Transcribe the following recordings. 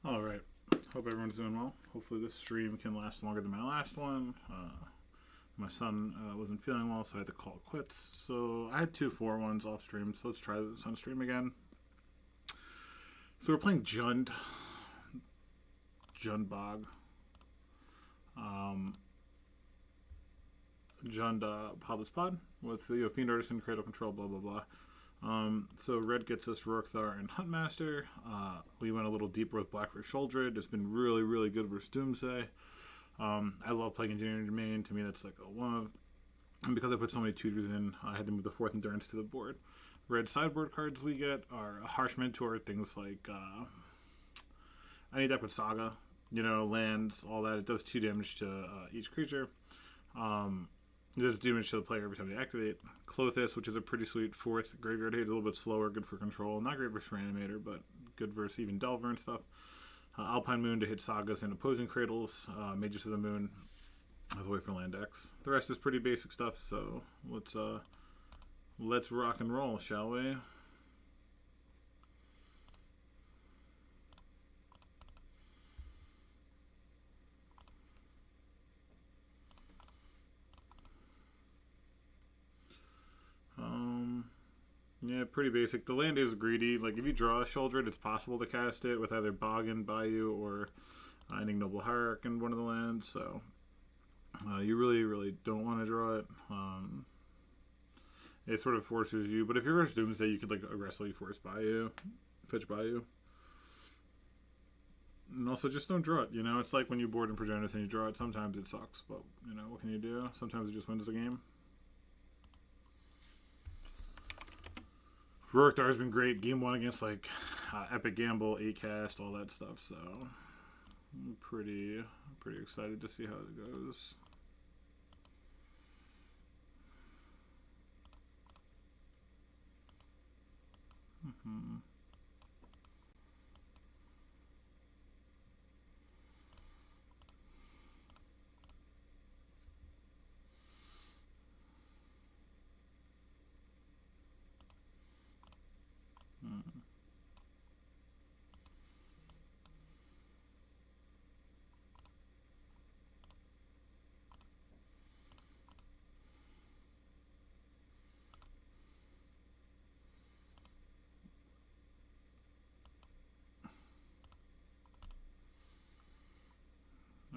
Alright, hope everyone's doing well. Hopefully this stream can last longer than my last one. My son wasn't feeling well, so I had to call it quits. So I had 2 4-1s off stream, so let's try this on stream again. So we're playing JUND. JUND Bog. JUND PODLESS Pod with Fiend Artisan, Cradle Control, blah blah blah. So red gets us Ruric, Thar, and Huntmaster. We went a little deeper with black for Sholdred. It's been really, really good versus Doomsday. I love playing Engineering Domain. To me, that's like a one of. And because I put so many tutors in, I had to move the 4th Endurance to the board. Red sideboard cards we get are a Harsh Mentor, things like any deck with Saga, lands, all that. It does 2 damage to each creature. It does damage to the player every time they activate. Clothis, which is a pretty sweet 4th graveyard hit, a little bit slower, good for control. Not great versus Reanimator, but good versus even Delver and stuff. Alpine Moon to hit Sagas and opposing Cradles. Mages of the Moon as a way for land decks. The rest is pretty basic stuff, so let's rock and roll, shall we? Yeah, pretty basic. The land is greedy. Like, if you draw a Sholdred, it's possible to cast it with either Boggin, Bayou, or Ending Noble Hierarch in one of the lands, so you really, really don't want to draw it. It sort of forces you, but if you're versus Doomsday, you could, like, aggressively force Bayou, pitch Bayou. And also, just don't draw it, It's like when you board in Progenitus and you draw it, sometimes it sucks, but, what can you do? Sometimes it just wins the game. Ruric Thar has been great. Game 1 against like Epic Gamble, A-Cast, all that stuff. So I'm pretty excited to see how it goes.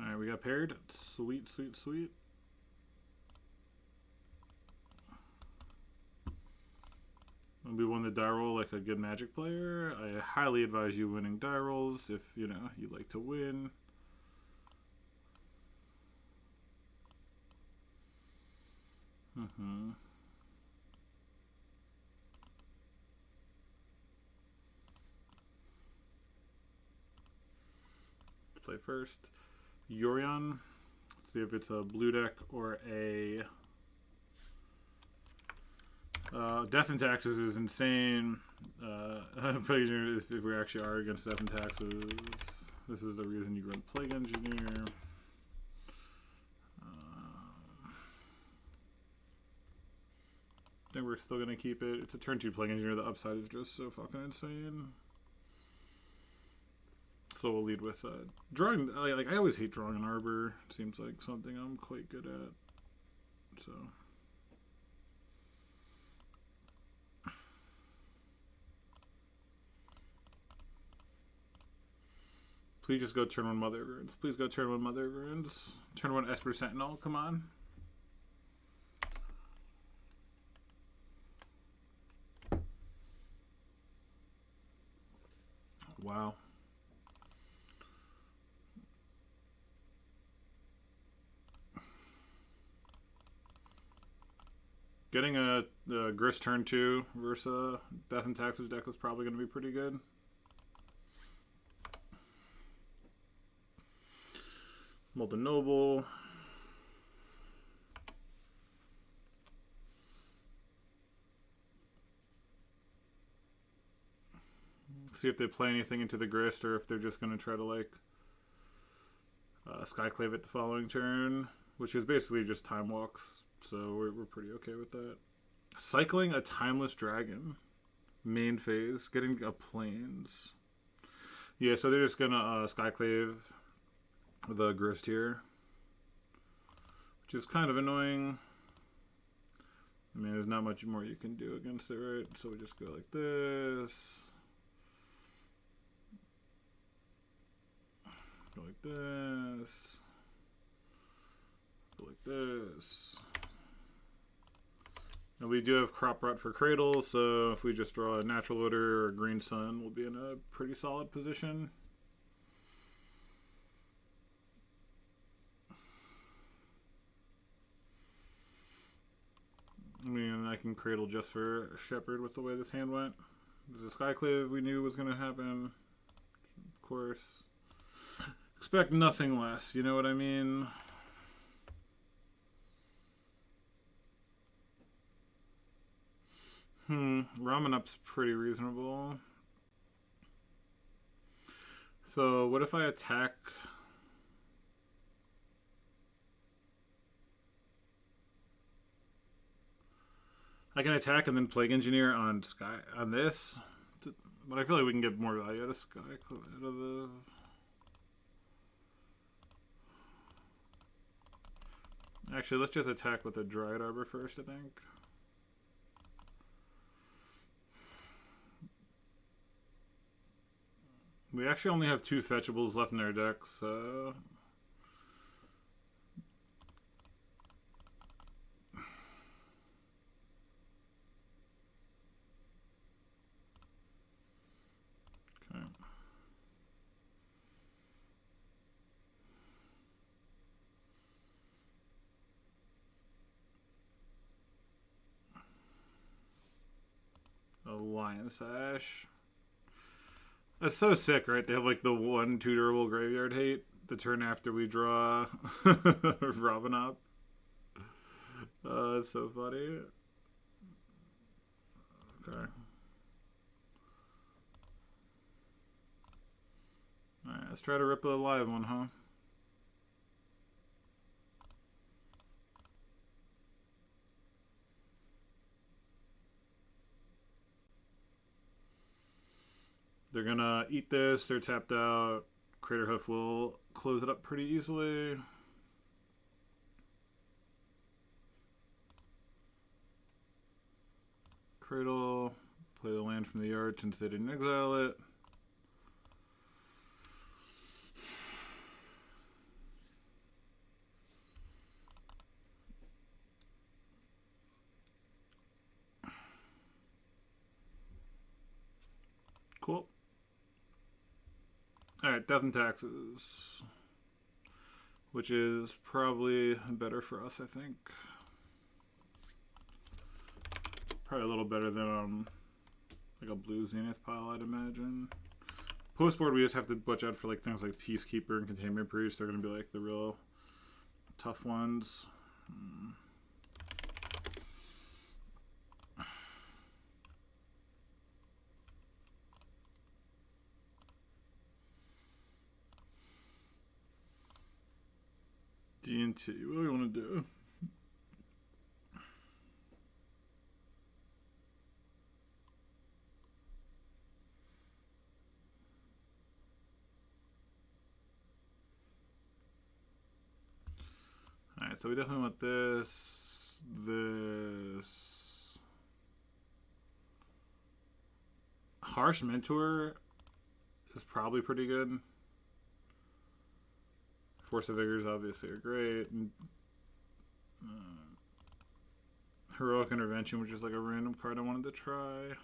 Alright, we got paired. Sweet, sweet, sweet. We won the die roll like a good Magic player. I highly advise you winning die rolls if, you like to win. Play first. Yorion. Let's see if it's a blue deck or a Death and Taxes is insane. If we actually are against Death and Taxes, this is the reason you run Plague Engineer. I think we're still gonna keep it. It's a turn 2 Plague Engineer. The upside is just so fucking insane. So we'll lead with drawing. I always hate drawing an Arbor. Seems like something I'm quite good at. So. Please just go turn 1 Mother of Runes. Please go turn 1 Mother of Runes. Turn 1 Esper Sentinel. Come on. Wow. Getting a Grist turn 2 versus Death and Taxes deck is probably going to be pretty good. Molten Noble. See if they play anything into the Grist or if they're just going to try to like Skyclave it the following turn, which is basically just Time Walks. So we're pretty okay with that. Cycling a Timeless Dragon. Main phase. Getting a Plains. Yeah, so they're just gonna Skyclave the Grist here, which is kind of annoying. I mean, there's not much more you can do against it, right? So we just go like this. Go like this. Go like this. And we do have Crop Rot for Cradle, so if we just draw a Natural Order or Green Sun, we'll be in a pretty solid position. I mean, I can Cradle just for Shepherd with the way this hand went. There's a Skyclave we knew was going to happen. Of course. Expect nothing less, you know what I mean? Ramen Up's pretty reasonable. So what if I attack? I can attack and then Plague Engineer on Sky on this, but I feel like we can get more value out of Sky out of the. Actually, let's just attack with a Dryad Arbor first, I think. We actually only have 2 fetchables left in our deck, so... Okay. A Lion Sash. That's so sick, right? They have like the 1 tutorable graveyard hate the turn after we draw Robin Up. That's so funny. Okay. Alright, let's try to rip a live one, huh? They're gonna eat this, they're tapped out. Craterhoof will close it up pretty easily. Cradle, play the land from the yard since they didn't exile it. Cool. Alright, Death and Taxes. Which is probably better for us, I think. Probably a little better than like a blue Zenith pile, I'd imagine. Postboard, we just have to watch out for like things like Peacekeeper and Containment Priest. They're going to be like the real tough ones. D&T, what do we want to do? Alright, so we definitely want this, this. Harsh Mentor is probably pretty good. Force of Vigors obviously are great. And, Heroic Intervention, which is like a random card I wanted to try.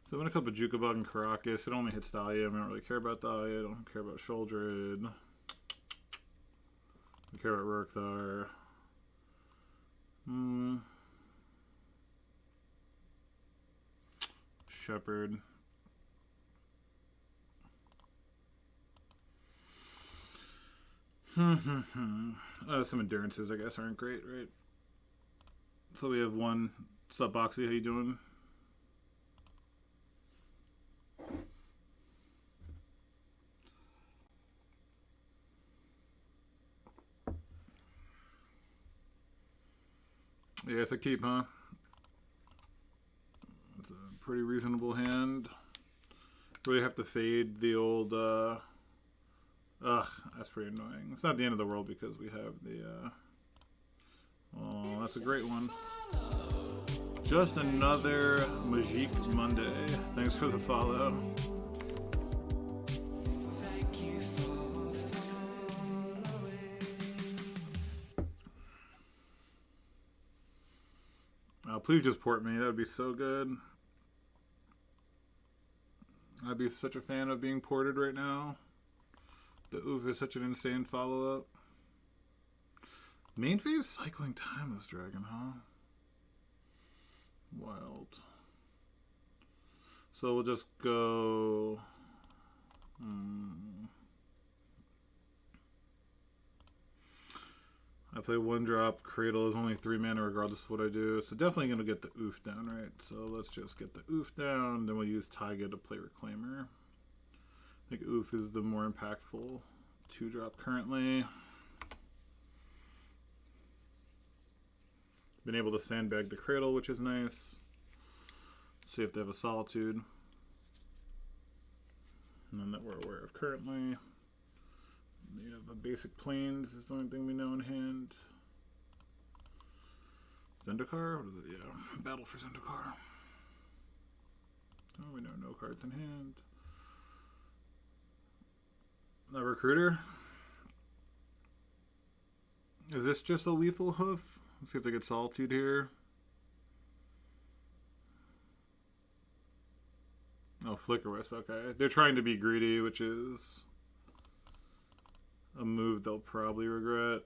So I'm going to clip a Jukabug and Caracas. It only hits Dahlia. I don't really care about Dahlia. I don't care about Sholdred. I care about Ruric Thar. Shepherd. Some endurances, I guess, aren't great, right? So we have 1 Subboxy. How you doing? Yeah, it's a keep, huh? It's a pretty reasonable hand. Really have to fade the old, ugh, that's pretty annoying. It's not the end of the world because we have the, oh, that's a great one. Just another Magique Monday. Thanks for the follow. Please just port me. That would be so good. I'd be such a fan of being ported right now. The oof is such an insane follow-up. Main phase cycling timeless dragon, huh? Wild. So we'll just go... I play 1-drop. Cradle is only 3 mana regardless of what I do. So definitely going to get the oof down, right? So let's just get the oof down. Then we'll use Taiga to play Reclaimer. I think oof is the more impactful 2-drop currently. Been able to sandbag the Cradle, which is nice. See if they have a Solitude. None that we're aware of currently. We have a basic Plains is the only thing we know in hand. Zendikar? What is it? Yeah, Battle for Zendikar. Oh, we know no cards in hand. The Recruiter. Is this just a lethal hoof? Let's see if they get Solitude here. Oh, Flicker Wisp, okay. They're trying to be greedy, which is a move they'll probably regret.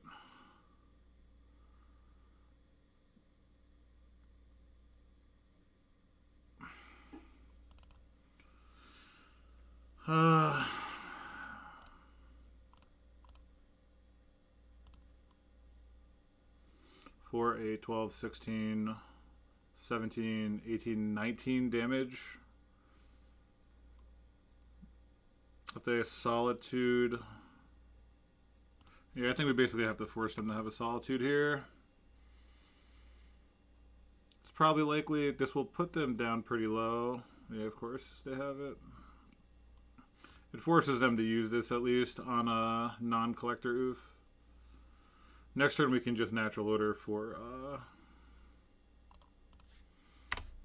For a 12, 16, 17, 18, 19 damage. If they have Solitude... Yeah, I think we basically have to force them to have a Solitude here. It's probably likely this will put them down pretty low. Yeah, of course they have it. It forces them to use this at least on a non-collector oof. Next turn we can just natural order for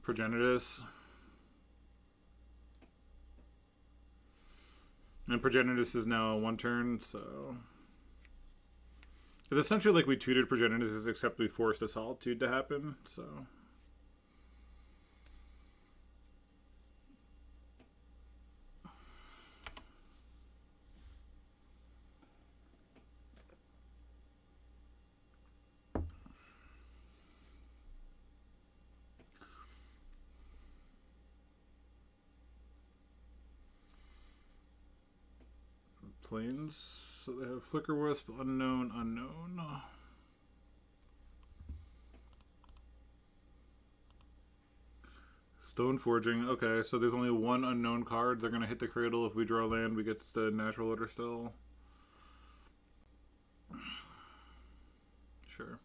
Progenitus. And Progenitus is now a 1 turn, so... It's essentially like we tutored Progenitus, except we forced a Solitude to happen, so... Plains, so they have Flicker Wisp, Unknown, Unknown. Stone Forging, okay, so there's only 1 unknown card. They're going to hit the Cradle. If we draw land, we get the natural order still. Sure.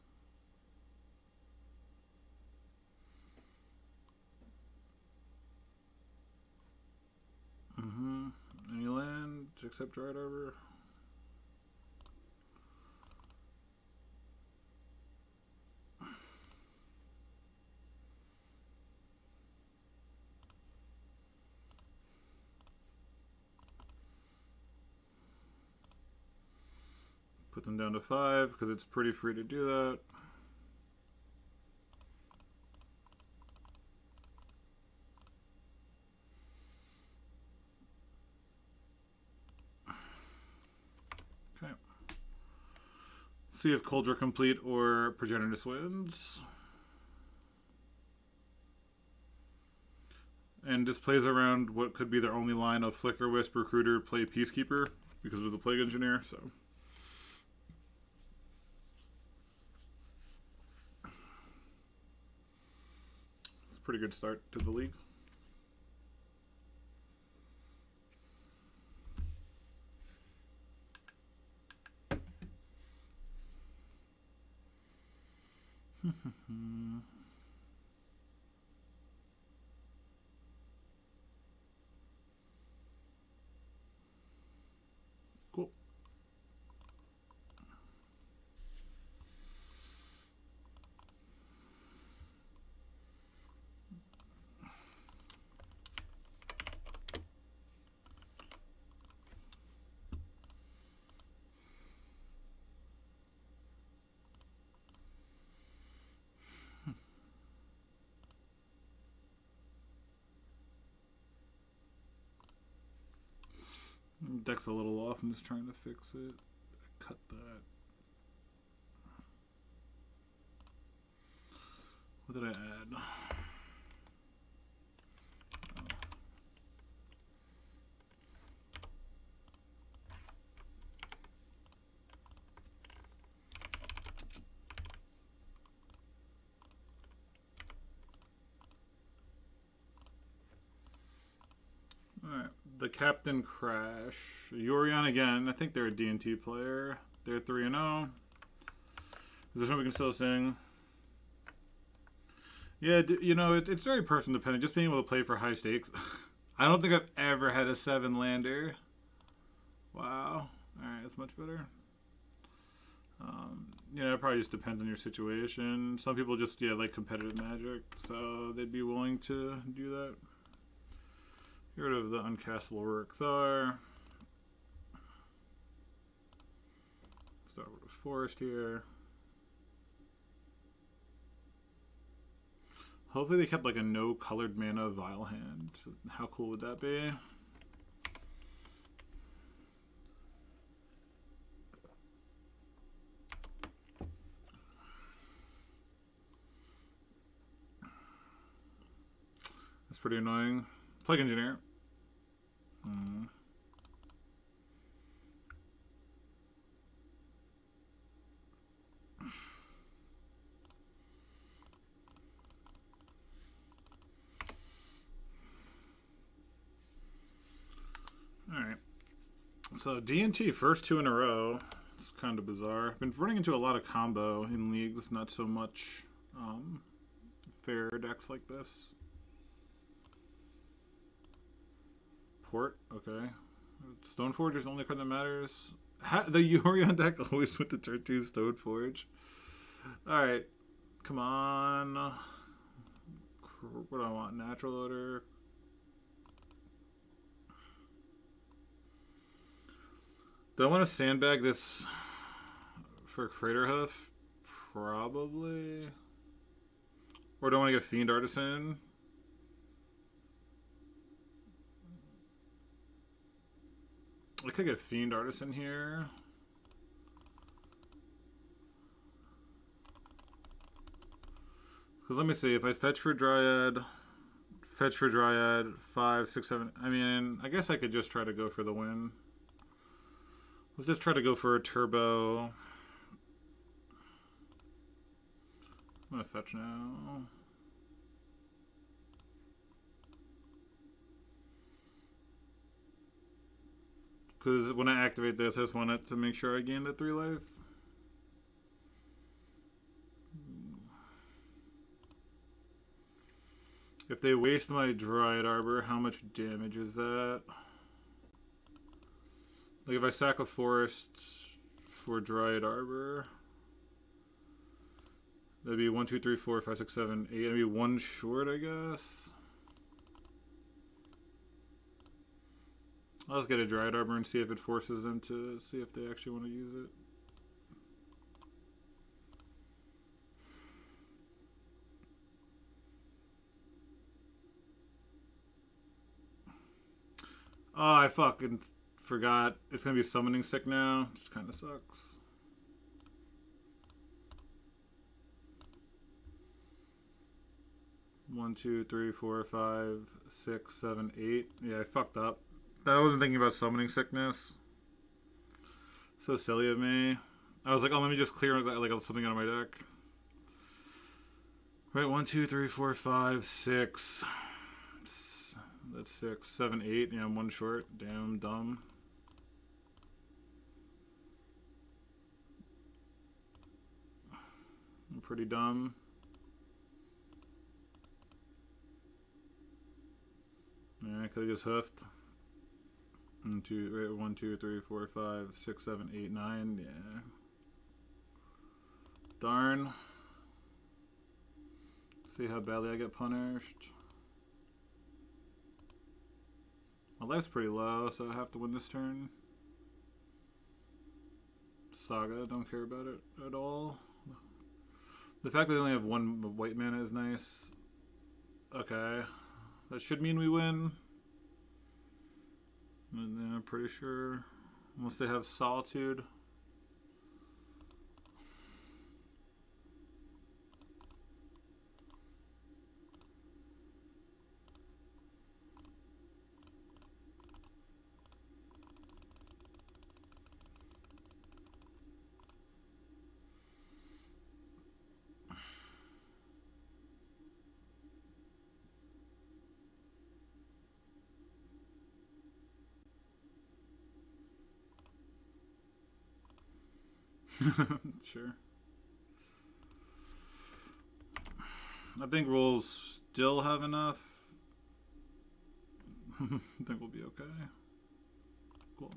Any land except Dried Arbor? Put them down to 5 because it's pretty free to do that. See if Coldra Complete or Progenitus wins. And this plays around what could be their only line of Flicker Wisp, Recruiter, play Peacekeeper because of the Plague Engineer, so. It's a pretty good start to the league. Deck's a little off. I'm just trying to fix it. Cut that. What did I add? Alright, the Captain Crash. Yorion again. I think they're a D&T player. They're 3-0. Is there something we can still sing? Yeah, you know, it's very person dependent. Just being able to play for high stakes. I don't think I've ever had a 7-lander. Wow. Alright, that's much better. You know, it probably just depends on your situation. Some people just, yeah, like competitive Magic, so they'd be willing to do that. Get rid of the uncastable Ruric Thar. Start with a forest here. Hopefully they kept like a no colored mana Vile hand. How cool would that be? That's pretty annoying. Plague Engineer. Alright. So D&T first 2 in a row. It's kind of bizarre. I've been running into a lot of combo in leagues, not so much fair decks like this. Port, okay. Stoneforge is the only card that matters. The Yorion deck always went to turn 2 Stoneforge. Alright. Come on. What do I want? Natural Odor. Do I want to sandbag this for Crater Hoof? Probably. Or do I want to get Fiend Artisan? I could get Fiend Artisan here. Because let me see, if I fetch for Dryad, 5, 6, 7. I mean, I guess I could just try to go for the win. Let's just try to go for a turbo. I'm gonna fetch now. Because when I activate this, I just want it to make sure I gain the 3 life. If they waste my Dryad Arbor, how much damage is that? Like if I sack a forest for Dryad Arbor, that'd be 1, 2, 3, 4, 5, 6, 7, 8. That'd be 1 short, I guess. I'll just get a Dryad Arbor and see if it forces them to see if they actually want to use it. Oh, I fucking forgot. It's gonna be summoning sick now. Which kind of sucks. One, 2, 3, 4, 5, 6, 7, 8. Yeah, I fucked up. I wasn't thinking about summoning sickness. So silly of me. I was like, oh, let me just clear like something out of my deck. Right, 1, 2, 3, 4, 5, 6. That's 6, 7, 8. Yeah, I'm 1 short. Damn dumb. I'm pretty dumb. Yeah, I could have just hoofed. 1, 2, 3, 4, 5, 6, 7, 8, 9. Yeah. Darn. See how badly I get punished. My life's pretty low, so I have to win this turn. Saga, don't care about it at all. The fact that they only have 1 white mana is nice. Okay. That should mean we win. And then I'm pretty sure, unless they have Solitude. Sure. I think we'll still have enough. I think we'll be okay. Cool.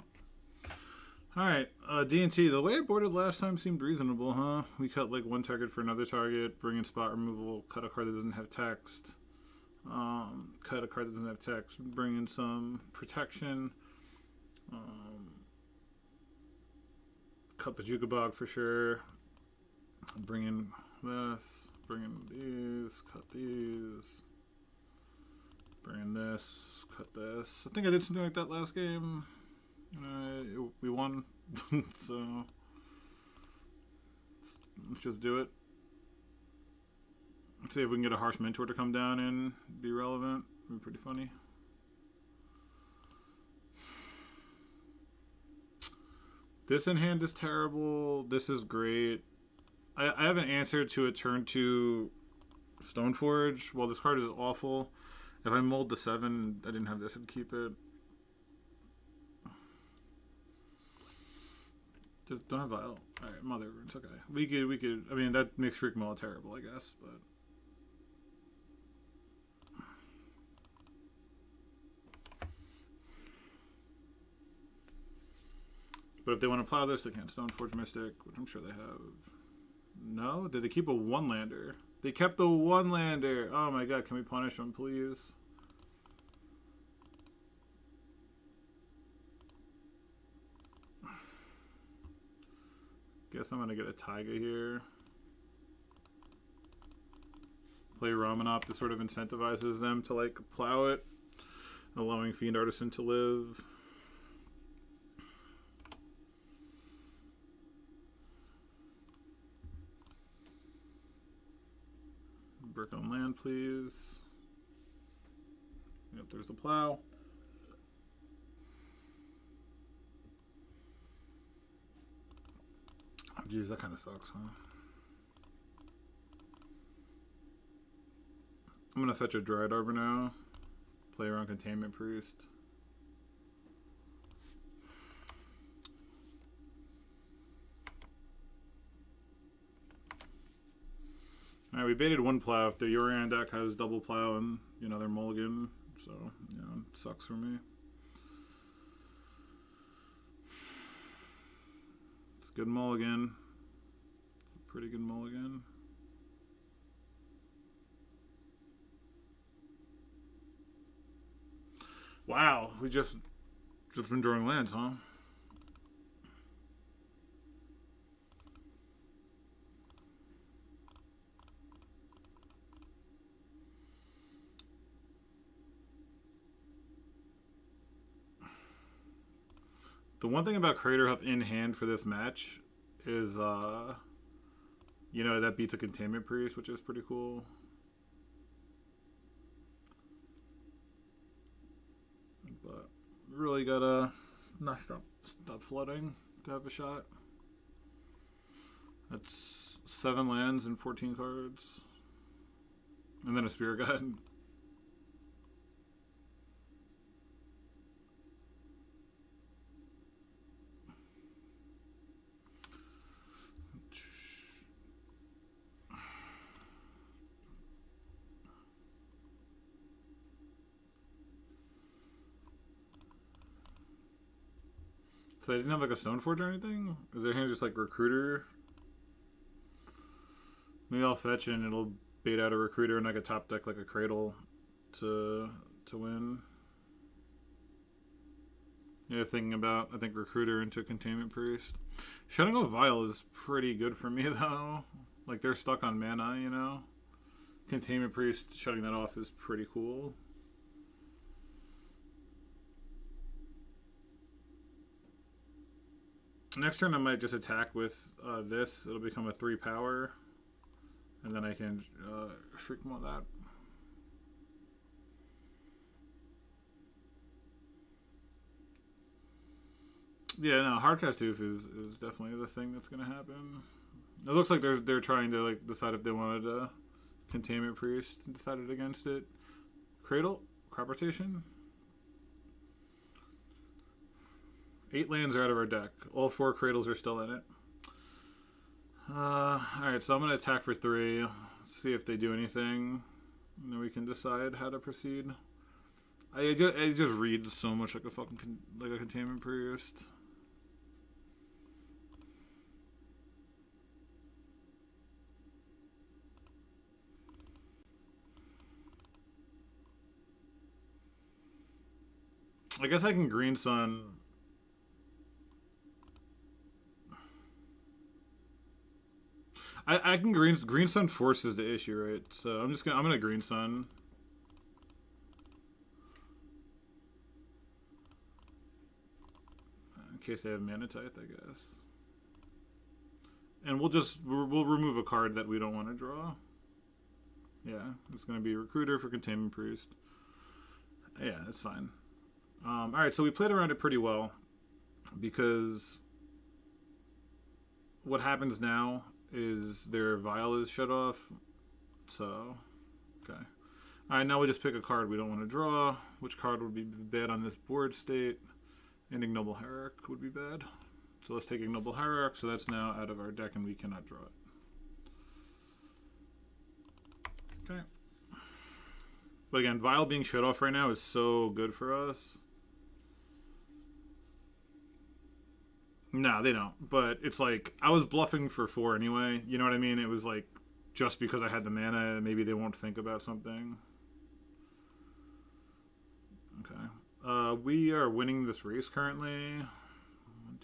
Alright, D&T. The way I boarded last time seemed reasonable, huh? We cut like one target for another target, bring in spot removal, cut a card that doesn't have text. Cut a card that doesn't have text, bring in some protection. Cut the Jukabog for sure. Bring in this. Bring in these. Cut these. Bring in this. Cut this. I think I did something like that last game. We won. So let's just do it. Let's see if we can get a Harsh Mentor to come down and be relevant. It'd be pretty funny. This in hand is terrible. This is great. I have an answer to a turn 2 Stoneforge. Well, this card is awful. If I mold the 7, I didn't have this, I'd keep it. Just don't have Vial. Alright, Mother. It's okay. We could. I mean, that makes Freak Maul terrible, I guess, but. But if they want to plow this, they can't Stoneforge Mystic, which I'm sure they have. No? Did they keep a 1-lander? They kept the 1-lander! Oh my god, can we punish them, please? Guess I'm gonna get a Taiga here. Play Ramanop. This sort of incentivizes them to, like, plow it, allowing Fiend Artisan to live. Brick on land, please. Yep, there's the plow. Oh, geez, that kind of sucks, huh? I'm gonna fetch a Dryad Arbor now. Play around Containment Priest. Alright, we baited 1 plow. If the Yorion deck has double plow and, you know, they're mulligan, so, you know, it sucks for me. It's a good mulligan. It's a pretty good mulligan. Wow, we just been drawing lands, huh? The one thing about Craterhoof in hand for this match is, you know, that beats a Containment Priest, which is pretty cool. But really gotta not stop flooding to have a shot. That's 7 lands and 14 cards. And then a Spirit Guide. So they didn't have like a Stoneforge or anything? Is their hand just like Recruiter? Maybe I'll fetch and it'll bait out a Recruiter and like a top deck like a Cradle to win. Yeah, thinking about, I think Recruiter into Containment Priest. Shutting off Vial is pretty good for me though. Like they're stuck on mana, you know? Containment Priest, shutting that off is pretty cool. Next turn I might just attack with this. It'll become a 3 power. And then I can shriek more that. Yeah, no, Hardcast Oof is definitely the thing that's going to happen. It looks like they're trying to like decide if they wanted a Containment Priest and decided against it. Cradle? Crop rotation? 8 lands are out of our deck. All 4 Cradles are still in it. Alright, so I'm going to attack for 3. See if they do anything. And then we can decide how to proceed. It just reads so much like a fucking like a Containment Priest. I guess I can Green Sun. I can Green Sun forces the issue, right? So I'm gonna Green Sun. In case they have Manatite, I guess. And we'll remove a card that we don't want to draw. Yeah, it's gonna be Recruiter for Containment Priest. Yeah, that's fine. Alright, so we played around it pretty well, because what happens now is their Vial is shut off, so, okay. Alright, now we just pick a card we don't want to draw. Which card would be bad on this board state? And Ignoble Hierarch would be bad. So let's take Ignoble Hierarch, so that's now out of our deck and we cannot draw it. Okay. But again, Vial being shut off right now is so good for us. No, they don't. But it's like, I was bluffing for 4 anyway. You know what I mean? It was like, just because I had the mana, maybe they won't think about something. Okay. We are winning this race currently. 1,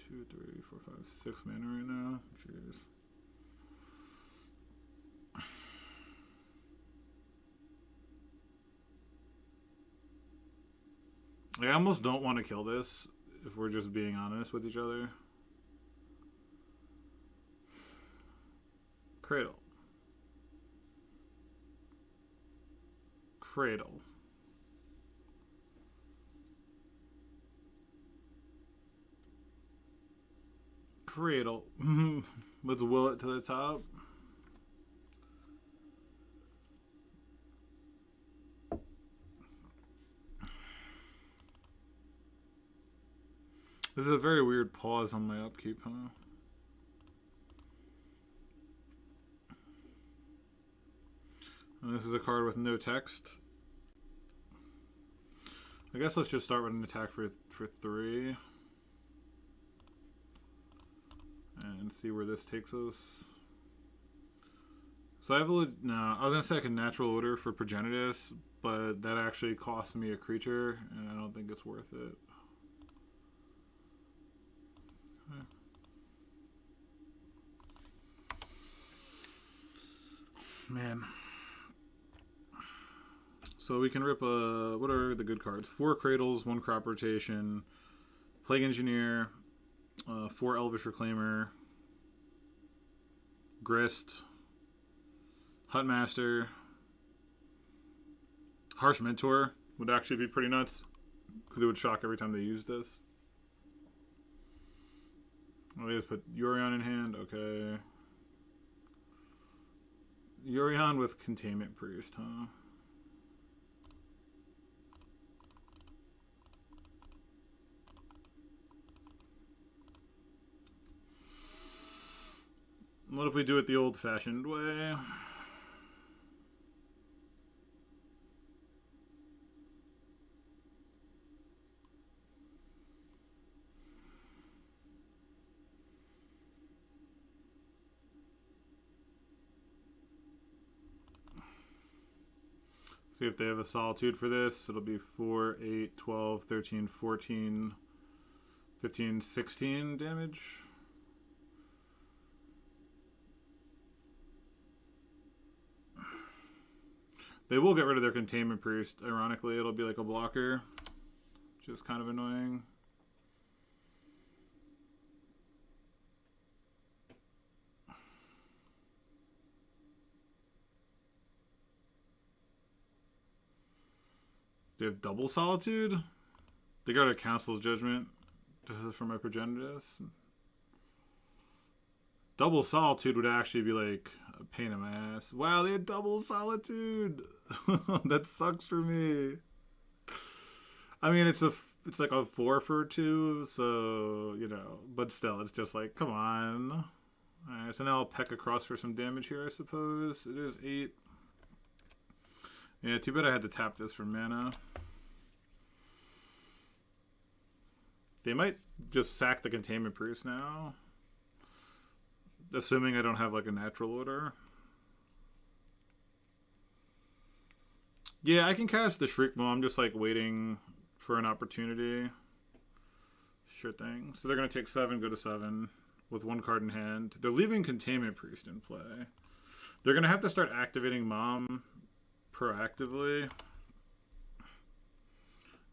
2, 3, 4, 5, 6 mana right now. Jeez. I almost don't want to kill this, if we're just being honest with each other. Cradle. Cradle. Cradle. Let's will it to the top. This is a very weird pause on my upkeep, huh? And this is a card with no text. I guess let's just start with an attack for 3. And see where this takes us. So I have a... No, I was going to say I can Natural Order for Progenitus, but that actually costs me a creature, and I don't think it's worth it. Okay. Man. So we can rip a... What are the good cards? 4 Cradles, 1 Crop Rotation, Plague Engineer, 4 Elvish Reclaimer, Grist, Huntmaster, Harsh Mentor would actually be pretty nuts, because it would shock every time they use this. Oh, we just put Yorion in hand, okay. Yorion with Containment Priest, huh? What if we do it the old-fashioned way? See if they have a Solitude for this. It'll be 4, 8, 12, 13, 14, 15, 16 damage. They will get rid of their Containment Priest. Ironically, it'll be like a blocker, which is kind of annoying. They have double solitude? They go to Council's Judgment. This is for my progenitors. Double solitude would actually be like a pain in my ass. Wow, they had double solitude. That sucks for me. I mean, it's like a 4 for 2, so you know. But still, it's just like, come on. All right, so now I'll peck across for some damage here, I suppose. It is 8. Yeah, too bad I had to tap this for mana. They might just sack the Containment Priest now. Assuming I don't have like a natural order. Yeah, I can cast the Shriek Maw. I'm just like waiting for an opportunity. Sure thing. So they're going to take 7, go to 7 with 1 card in hand. They're leaving Containment Priest in play. They're going to have to start activating Mom proactively.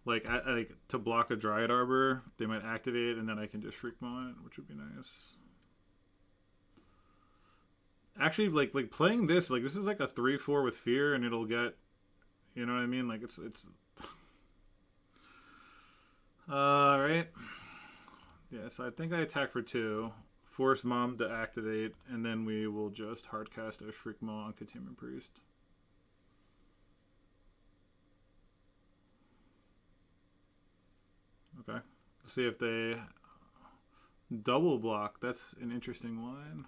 Like to block a Dryad Arbor, they might activate and then I can just Shriek Maw it, which would be nice. Actually, like playing this, like this is like a 3/4 with Fear, and it'll get, you know what I mean? Like it's. Right. Yeah, so I think I attack for 2, force Mom to activate, and then we will just hardcast a Shriek Maw on Containment Priest. Okay. Let's see if they double block. That's an interesting line.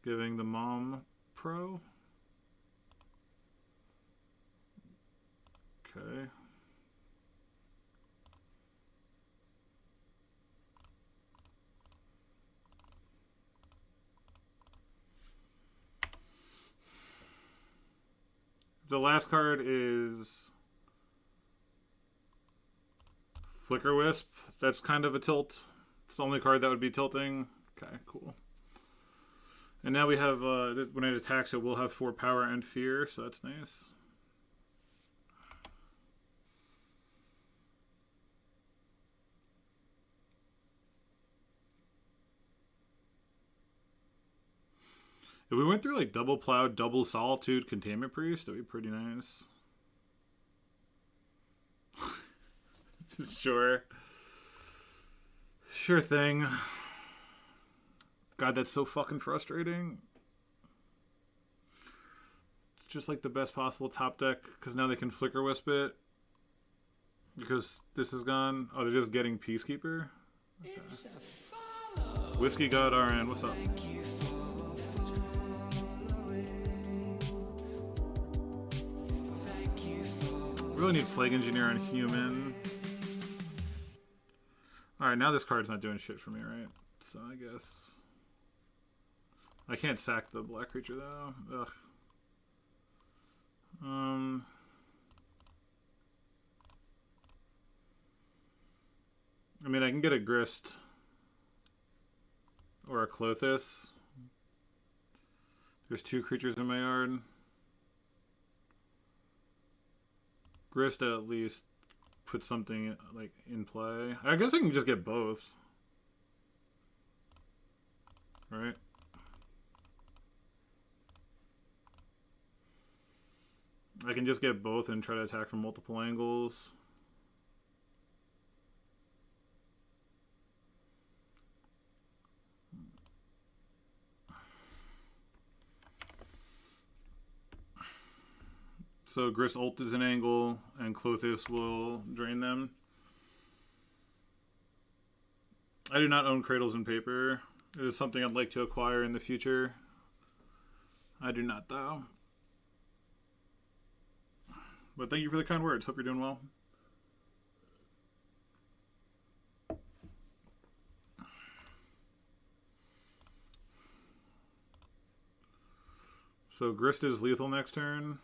Giving the Mom Pro. Okay. The last card is Flicker Wisp. That's kind of a tilt. It's the only card that would be tilting. Okay, cool. And now we have, when it attacks, it will have 4 power and fear, so that's nice. If we went through like double plow, double solitude, Containment Priest, that'd be pretty nice. Sure. Sure thing. God, that's so fucking frustrating. It's just like the best possible top deck, because now they can Flicker Wisp it. Because this is gone. Oh, they're just getting Peacekeeper? Okay. Whiskey God RN, what's up? Really need Plague Engineer on human. Alright, now this card's not doing shit for me, right? So I guess... I can't sack the black creature though. Ugh. I mean, I can get a Grist or a Klothys. There's 2 creatures in my yard. Grist at least put something like in play. I guess I can just get both. Right? I can just get both and try to attack from multiple angles. So Grist ult is an angle, and Klothys will drain them. I do not own Cradles in Paper. It is something I'd like to acquire in the future. I do not, though. But thank you for the kind words. Hope you're doing well. So Grist is lethal next turn.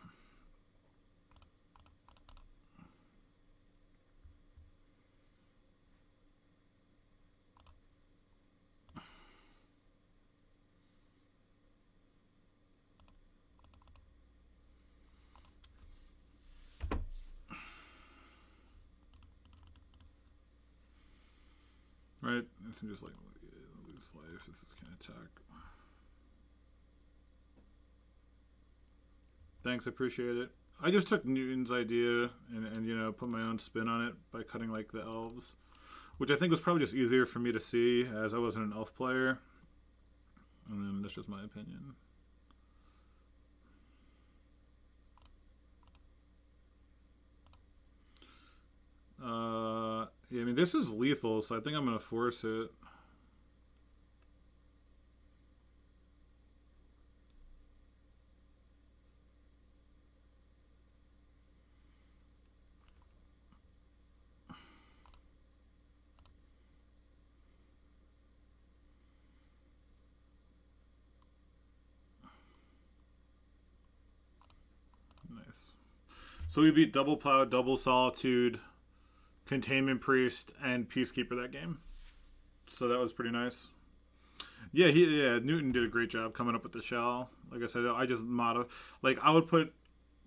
Right, this can just like lose life. This can attack. Thanks, I appreciate it. I just took Newton's idea and you know, put my own spin on it by cutting like the elves, which I think was probably just easier for me to see as I wasn't an elf player. And then that's just my opinion. Yeah, I mean, this is lethal, so I think I'm going to force it. Nice. So we beat Double Plow, Double Solitude, Containment Priest, and Peacekeeper that game. So that was pretty nice. Yeah, Newton did a great job coming up with the shell. Like I said, I just like I would put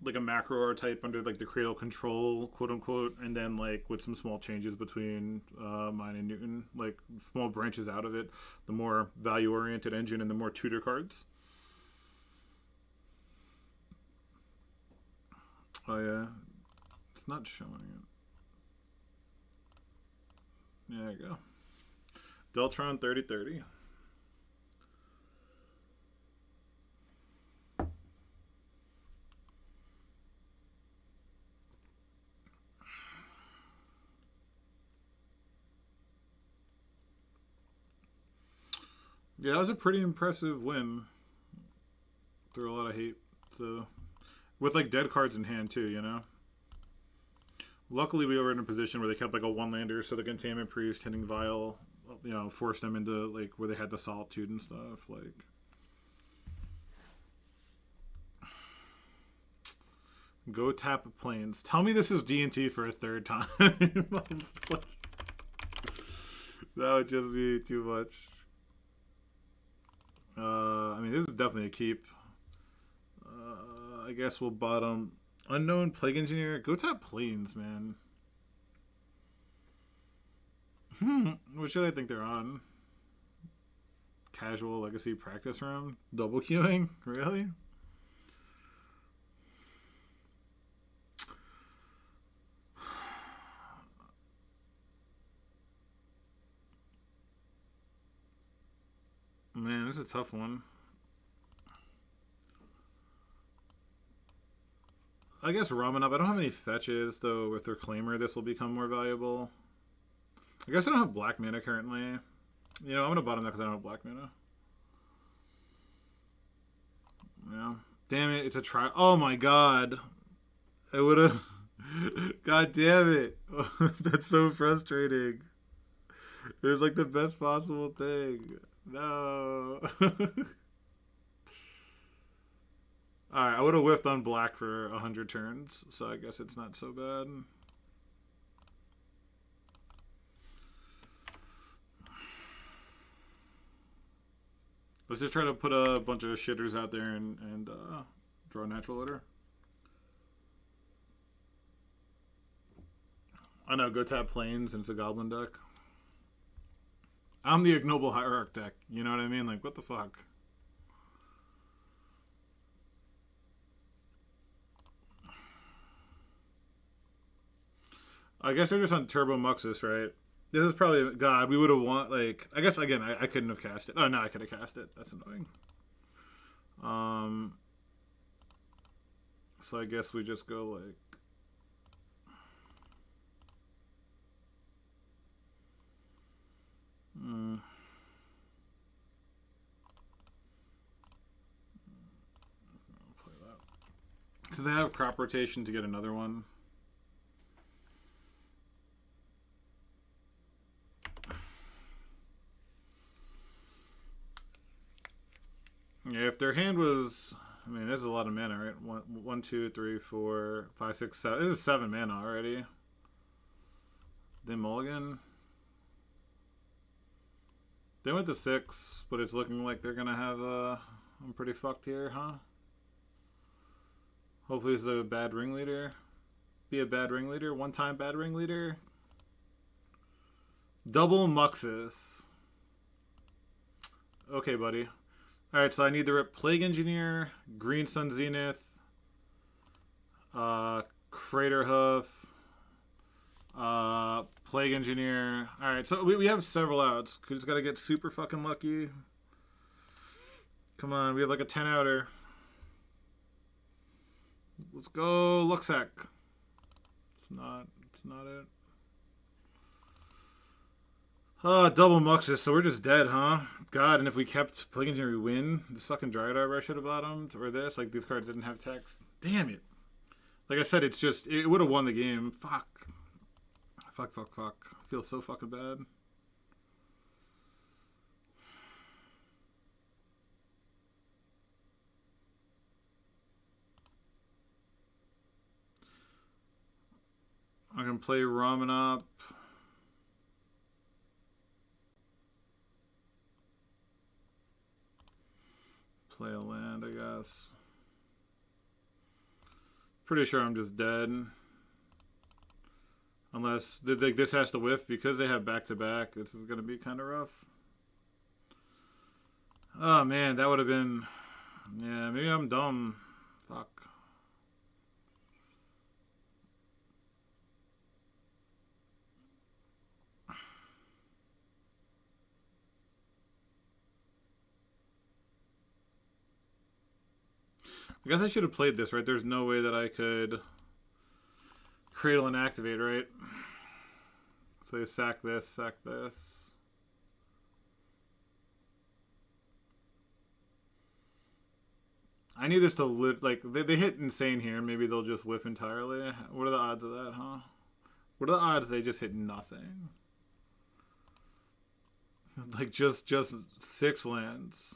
like a macro archetype under like the Cradle control, quote unquote, and then like with some small changes between mine and Newton, like small branches out of it, the more value oriented engine and the more tutor cards. Oh yeah, it's not showing it. Yeah, there you go. Deltron 3030. Yeah, that was a pretty impressive win. Threw a lot of hate. So, with like dead cards in hand too, you know. Luckily, we were in a position where they kept like a one-lander, so the Containment Priest hitting Vial, you know, forced them into like where they had the Solitude and stuff. Like, go tap Plains. Tell me this is D&T for a third time. That would just be too much. I mean, this is definitely a keep. I guess we'll bottom Unknown Plague Engineer. Go tap Plains, man. What should I think they're on? Casual Legacy Practice Room? Double queuing? Really? Man, this is a tough one. I guess Ramen Up. I don't have any fetches, though. With their Claimer, this will become more valuable. I guess I don't have black mana currently. You know, I'm going to bottom that because I don't have black mana. Yeah. Damn it, it's a try. Oh my god. I would have... God damn it. That's so frustrating. It was like the best possible thing. No. Alright, I would have whiffed on black for 100 turns, so I guess it's not so bad. Let's just try to put a bunch of shitters out there and draw a natural order. I know, go tap Plains and it's a Goblin deck. I'm the Ignoble Hierarch deck, you know what I mean? Like, what the fuck? I guess they're just on Turbo Muxus, right? This is probably... God, we would have won... Like, I guess, again, I couldn't have cast it. Oh, no, I could have cast it. That's annoying. So I guess we just go, like... Play that. So they have crop rotation to get another one. Yeah, if their hand was... I mean, there's a lot of mana, right? 1, 2, 3, 4, 5, 6, 7. This is 7 mana already. They mulligan. They went to 6, but it's looking like they're gonna have I'm pretty fucked here, huh? Hopefully it's a bad ringleader. Be a bad ringleader. One-time bad ringleader. Double Muxus. Okay, buddy. Alright, so I need to rip Plague Engineer, Green Sun Zenith, Crater Hoof, Plague Engineer. Alright, so we have several outs. We just gotta get super fucking lucky. Come on, we have like a 10 outer. Let's go, Luxac. It's not it. Double Muxus, so we're just dead, huh? God, and if we kept Plague Engineer, we win. This fucking Dryad Arbor I should have bottomed, or this. Like, these cards didn't have text. Damn it. Like I said, it's just, it would have won the game. Fuck. Fuck. I feel so fucking bad. I can play Ramen up. Play a land, I guess. Pretty sure I'm just dead. Unless this has to whiff because they have back-to-back. This is going to be kind of rough. Oh, man, that would have been... Yeah, maybe I'm dumb. Fuck. I guess I should have played this, right? There's no way that I could cradle and activate, right? So you sack this, sack this. I need this to live, like, they hit insane here. Maybe they'll just whiff entirely. What are the odds of that, huh? What are the odds they just hit nothing? Like, just 6 lands.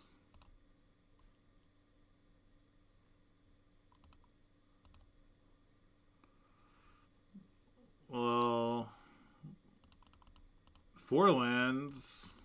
Well, 4 lands.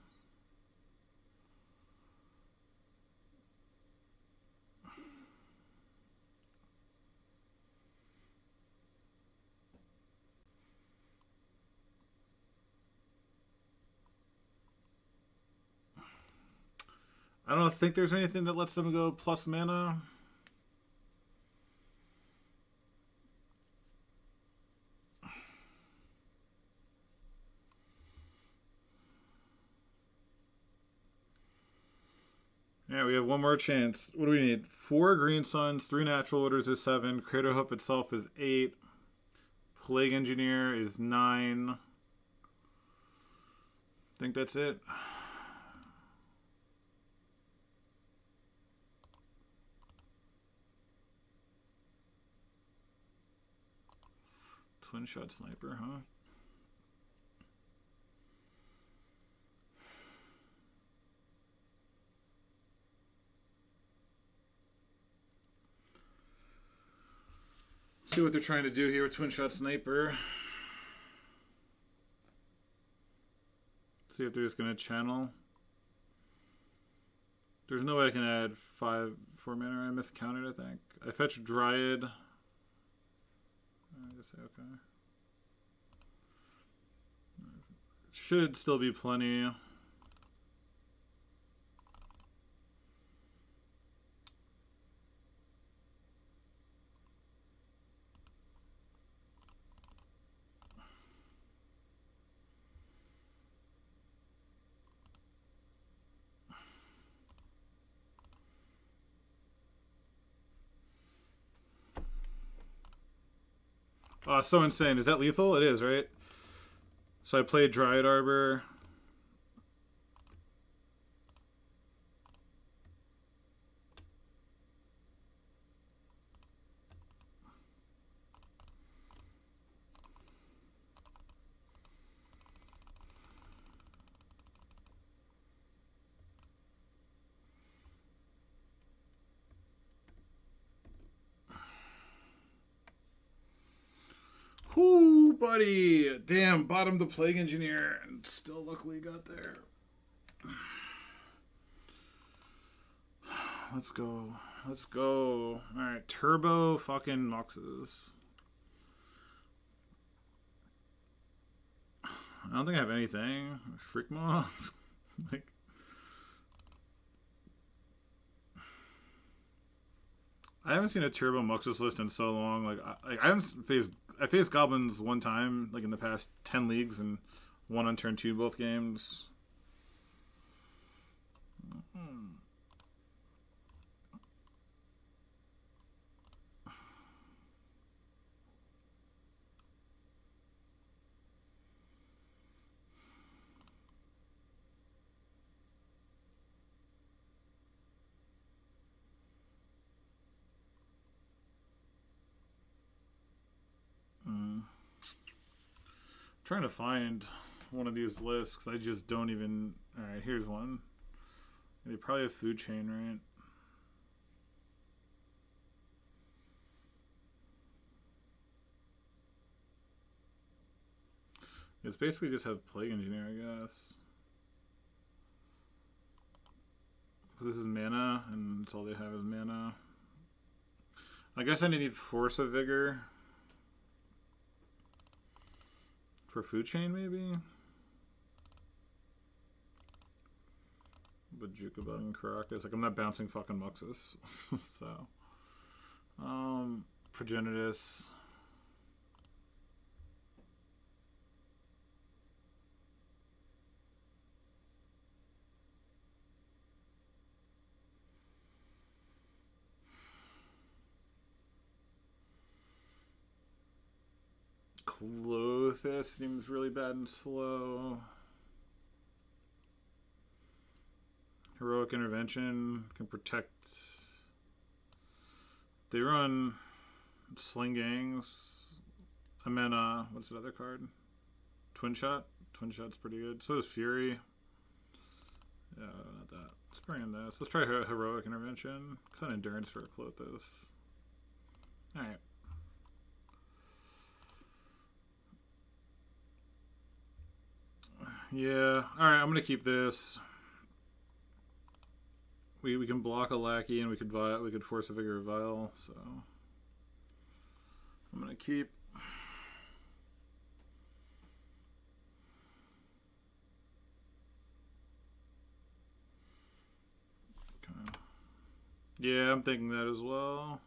I don't think there's anything that lets them go plus mana. Yeah, we have one more chance. What do we need? 4 green suns, 3 natural orders is 7. Crater Hoof itself is 8. Plague Engineer is 9. I think that's it. Twin shot sniper, huh? See what they're trying to do here with twin shot sniper. See if they're just gonna channel. There's no way I can add 4 mana. I miscounted, I think. I fetched Dryad. I just say okay. Should still be plenty. Oh, so insane. Is that lethal? It is, right? So I played Dryad Arbor. Whoo, buddy. Damn, bottom the Plague Engineer and still luckily got there. Let's go. Let's go. Alright, turbo fucking Moxes. I don't think I have anything. Freak moth. I haven't seen a Turbo Muxus list in so long. I faced Goblins one time, like in the past 10 leagues, and won on turn 2 both games. Trying to find one of these lists because I just don't even. Alright, here's one. They probably have food chain, right? It's basically just have Plague Engineer, I guess. This is mana, and that's all they have is mana. I guess I need Force of Vigor for food chain, maybe. Bajuka Bug and Caracas. Like, I'm not bouncing fucking Muxus. So. Progenitus. Clothis seems really bad and slow. Heroic Intervention can protect. They run Sling Gangs. And then, what's the other card? Twin Shot. Twin Shot's pretty good. So does Fury. Yeah, not that. Let's bring in this. Let's try Heroic Intervention. Cut Endurance for a Clothis. Alright. Yeah. Alright, I'm going to keep this. We can block a Lackey and we could Force a Vigor of Vile, so I'm gonna keep. Okay. Yeah, I'm thinking that as well.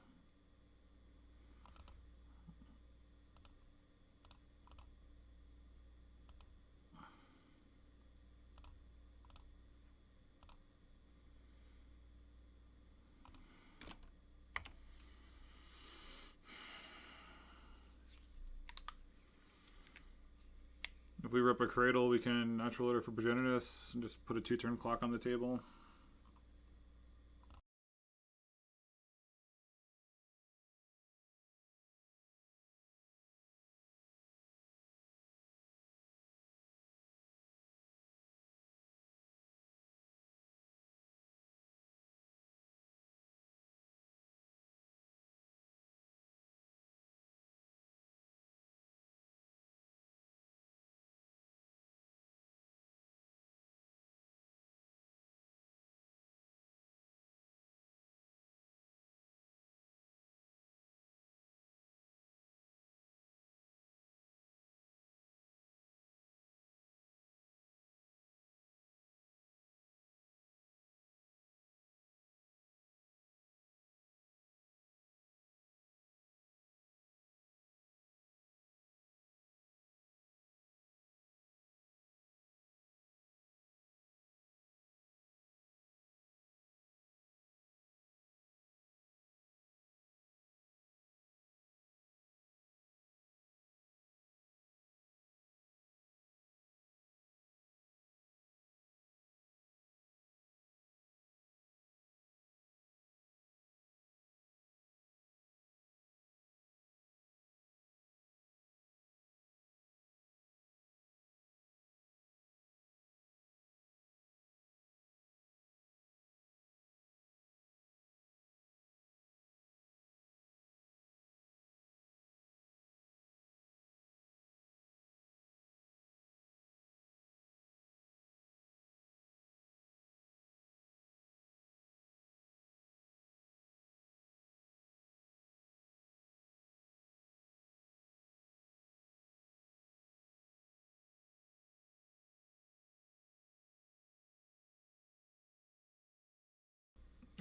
If we rip a Cradle, we can Natural Order for Progenitus and just put a 2-turn clock on the table.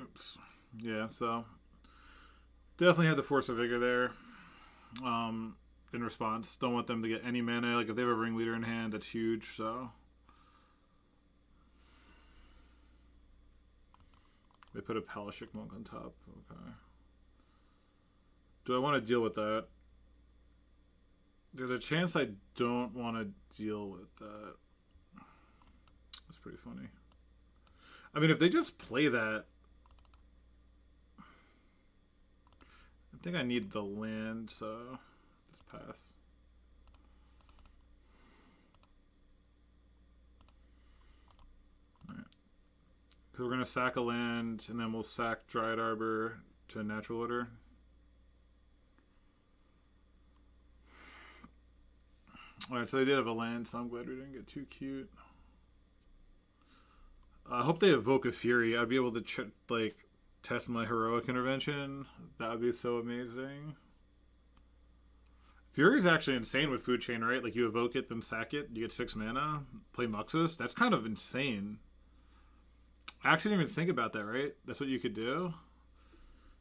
Oops. Yeah, so Definitely had the Force of Vigor there. In response, don't want them to get any mana. Like if they have a ringleader in hand, that's huge. So they put a Palashik Monk on top. Okay. Do I want to deal with that? There's a chance I don't want to deal with that. That's pretty funny. I mean, if they just play that, I think I need the land, so just pass. Alright. Because we're going to sack a land, and then we'll sack Dryad Arbor to natural order. Alright, so they did have a land, so I'm glad we didn't get too cute. I hope they evoke a Fury. I'd be able to like test my heroic intervention. That would be so amazing. Fury is actually insane with Food Chain, right? Like you evoke it, then sack it. You get 6 mana. Play Muxus. That's kind of insane. I actually didn't even think about that, right? That's what you could do?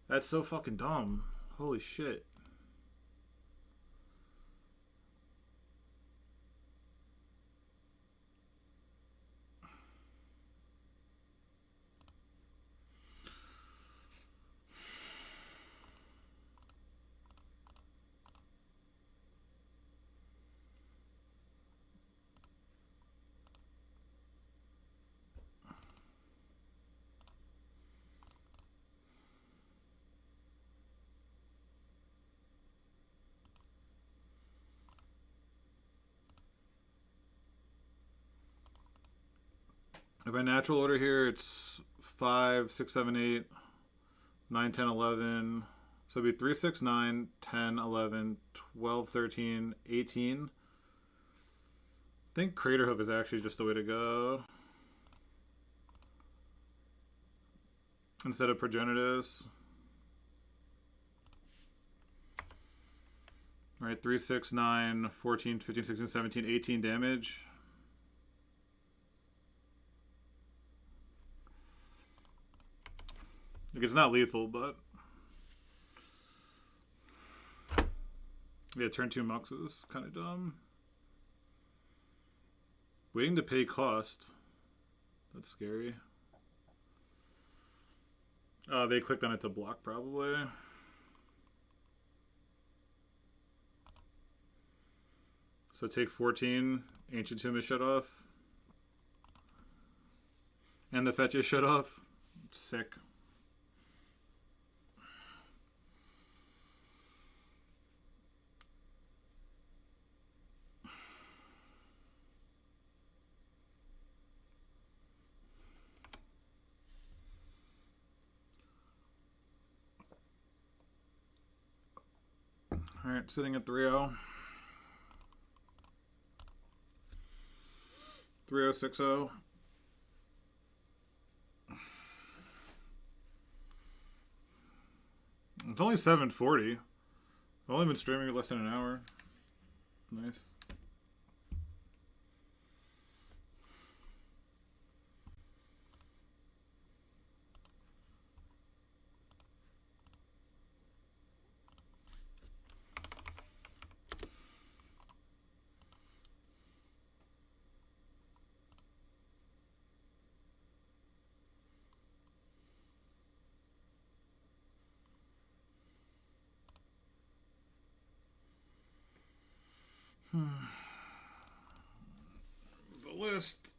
That's so fucking dumb. Holy shit. If I natural order here, it's 5, 6, 7, 8, 9, 10, 11. So it'd be 3, 6, 9, 10, 11, 12, 13, 18. I think Crater Hoof is actually just the way to go. Instead of Progenitus. Alright, 3, 6, 9, 14, 15, 16, 17, 18 damage. Like, it's not lethal, but... Yeah, turn 2 Muxus. Kind of dumb. Waiting to pay cost. That's scary. They clicked on it to block, probably. So take 14. Ancient Tomb is shut off. And the fetch is shut off. Sick. Alright, sitting at 3-0. 3-0-6-0. It's only 7:40. I've only been streaming less than an hour. Nice. The list.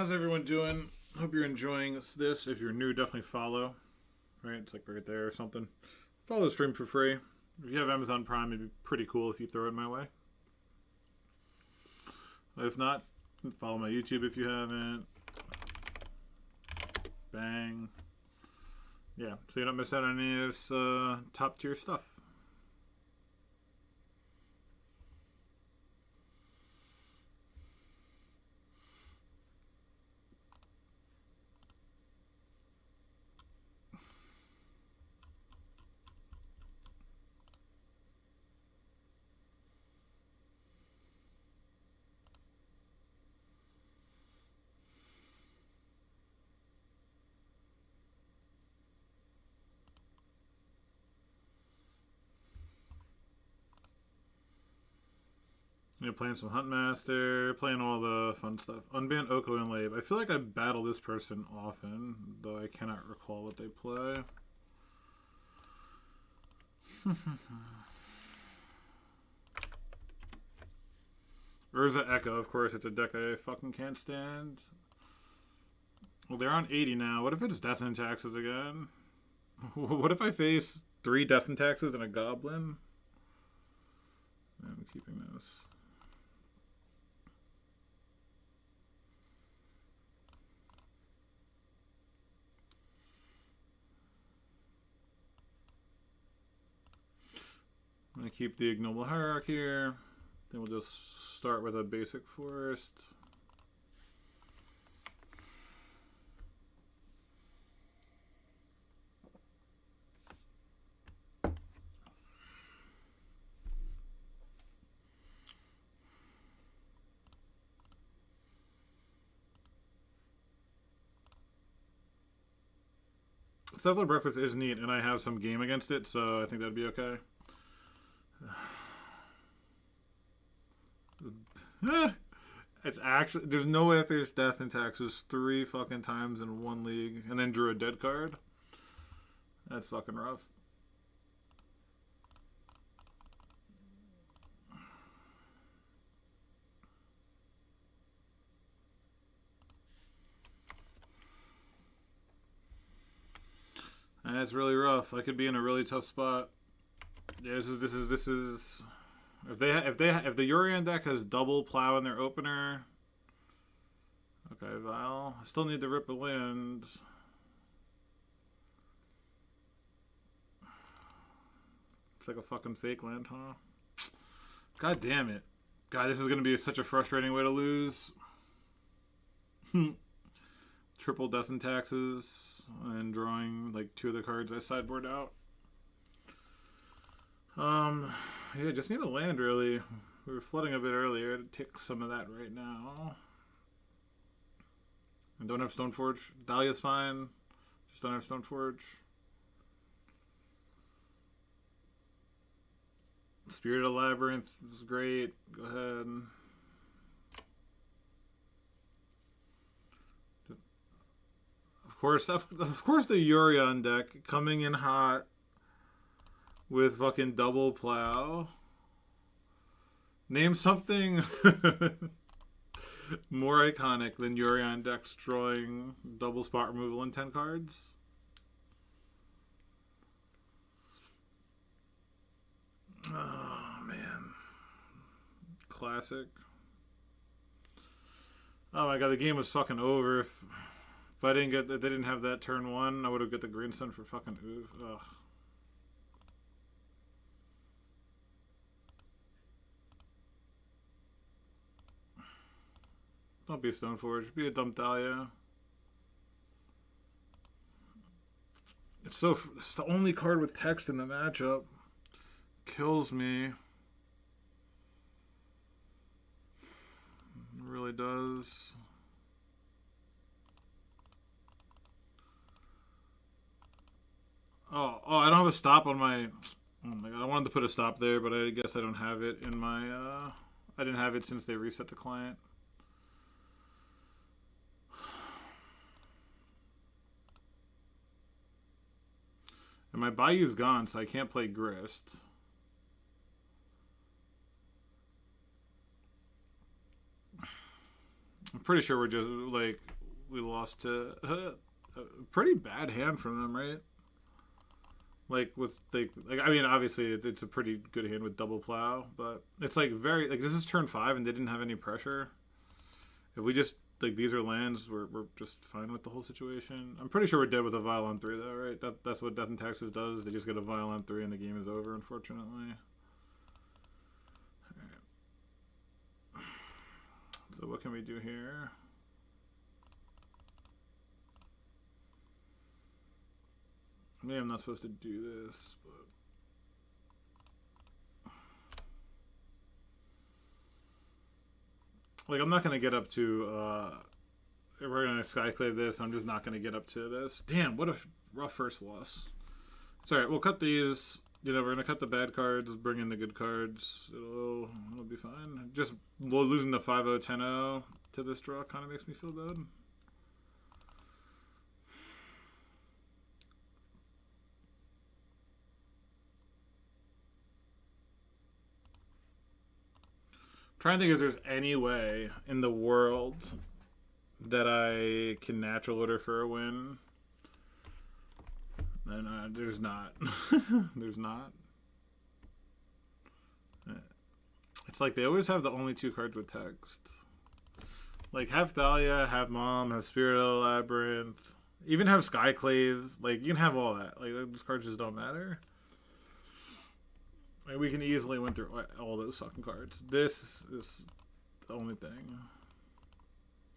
how's everyone doing? Hope you're enjoying this. If you're new, definitely follow. Right, it's like right there or something. Follow the stream for free. If you have Amazon Prime, it'd be pretty cool if you throw it my way. If not, follow my YouTube if you haven't. Bang. Yeah, so you don't miss out on any of this top tier stuff. Yeah, playing some Huntmaster, playing all the fun stuff. Unban Oko and Labe. I feel like I battle this person often, though I cannot recall what they play. Urza Echo, of course, it's a deck I fucking can't stand. Well, they're on 80 now. What if it's Death and Taxes again? What if I face 3 Death and Taxes and a Goblin? I'm keeping this. I'm going to keep the Ignoble Hierarch here. Then we'll just start with a basic forest. Settler Breakfast is neat, and I have some game against it, so I think that'd be okay. It's actually, there's no way I faced Death and Taxes 3 fucking times in one league and then drew a dead card. That's fucking rough. That's really rough. I could be in a really tough spot. Yeah, this is. If the Yorion deck has double plow in their opener. Okay, Val. I still need to rip a land. It's like a fucking fake land, huh? God damn it. God, this is gonna be such a frustrating way to lose. Triple Death and Taxes and drawing like 2 of the cards I sideboard out. Yeah, just need a land really. We were flooding a bit earlier to take some of that right now. And don't have Stoneforge. Dahlia's fine. Just don't have Stoneforge. Spirit of Labyrinth is great. Go ahead. Of course the Yorion deck coming in hot with fucking double plow. Name something more iconic than Yorion decks drawing double spot removal in 10 cards. Oh man. Classic. Oh my god, the game was fucking over. If I didn't get that, they didn't have that turn 1, I would have got the green sun for fucking oof. Ugh. Don't be a Stoneforge. Be a dumb Dahlia. It's the only card with text in the matchup. Kills me. It really does. Oh, I don't have a stop on my... Oh my god, I wanted to put a stop there, but I guess I don't have it in my... I didn't have it since they reset the client. And my Bayou's gone, so I can't play Grist. I'm pretty sure we're just, like, we lost to a pretty bad hand from them, right? Like, with, like I mean, obviously, it's a pretty good hand with double plow, but it's, like, very, like, this is turn 5, and they didn't have any pressure. If we just, like, these are lands, we're just fine with the whole situation. I'm pretty sure we're dead with a Vial on 3, though, right? That's what Death and Taxes does. They just get a Vial on 3, and the game is over, unfortunately. Alright. So what can we do here? Maybe I'm not supposed to do this, but... Like, I'm not going to get up to, we're going to Skyclave this. I'm just not going to get up to this. Damn, what a rough first loss. It's alright, we'll cut these. You know, we're going to cut the bad cards, bring in the good cards. It'll be fine. Just losing the 5-0, 10-0 to this draw kind of makes me feel bad. Trying to think if there's any way in the world that I can natural order for a win. And there's not. There's not. It's like they always have the only 2 cards with text. Like, have Thalia, have Mom, have Spirit of the Labyrinth, even have Skyclave. Like, you can have all that. Like, those cards just don't matter. Like, we can easily win through all those fucking cards. This is the only thing.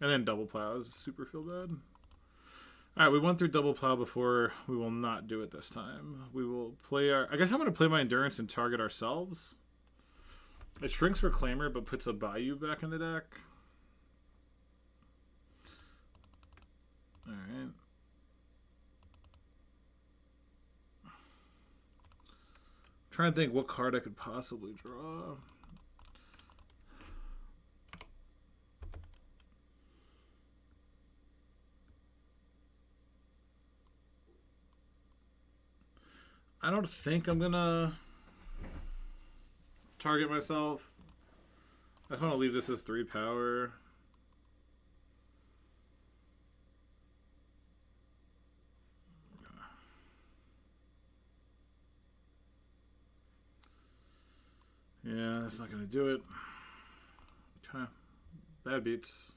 And then double plow is super feel bad. Alright, we went through double plow before. We will not do it this time. We will play our... I guess I'm going to play my endurance and target ourselves. It shrinks Reclaimer, but puts a Bayou back in the deck. Alright. Trying to think what card I could possibly draw. I don't think I'm gonna target myself. I just want to leave this as 3 power. Yeah, that's not gonna do it. Okay, bad beats.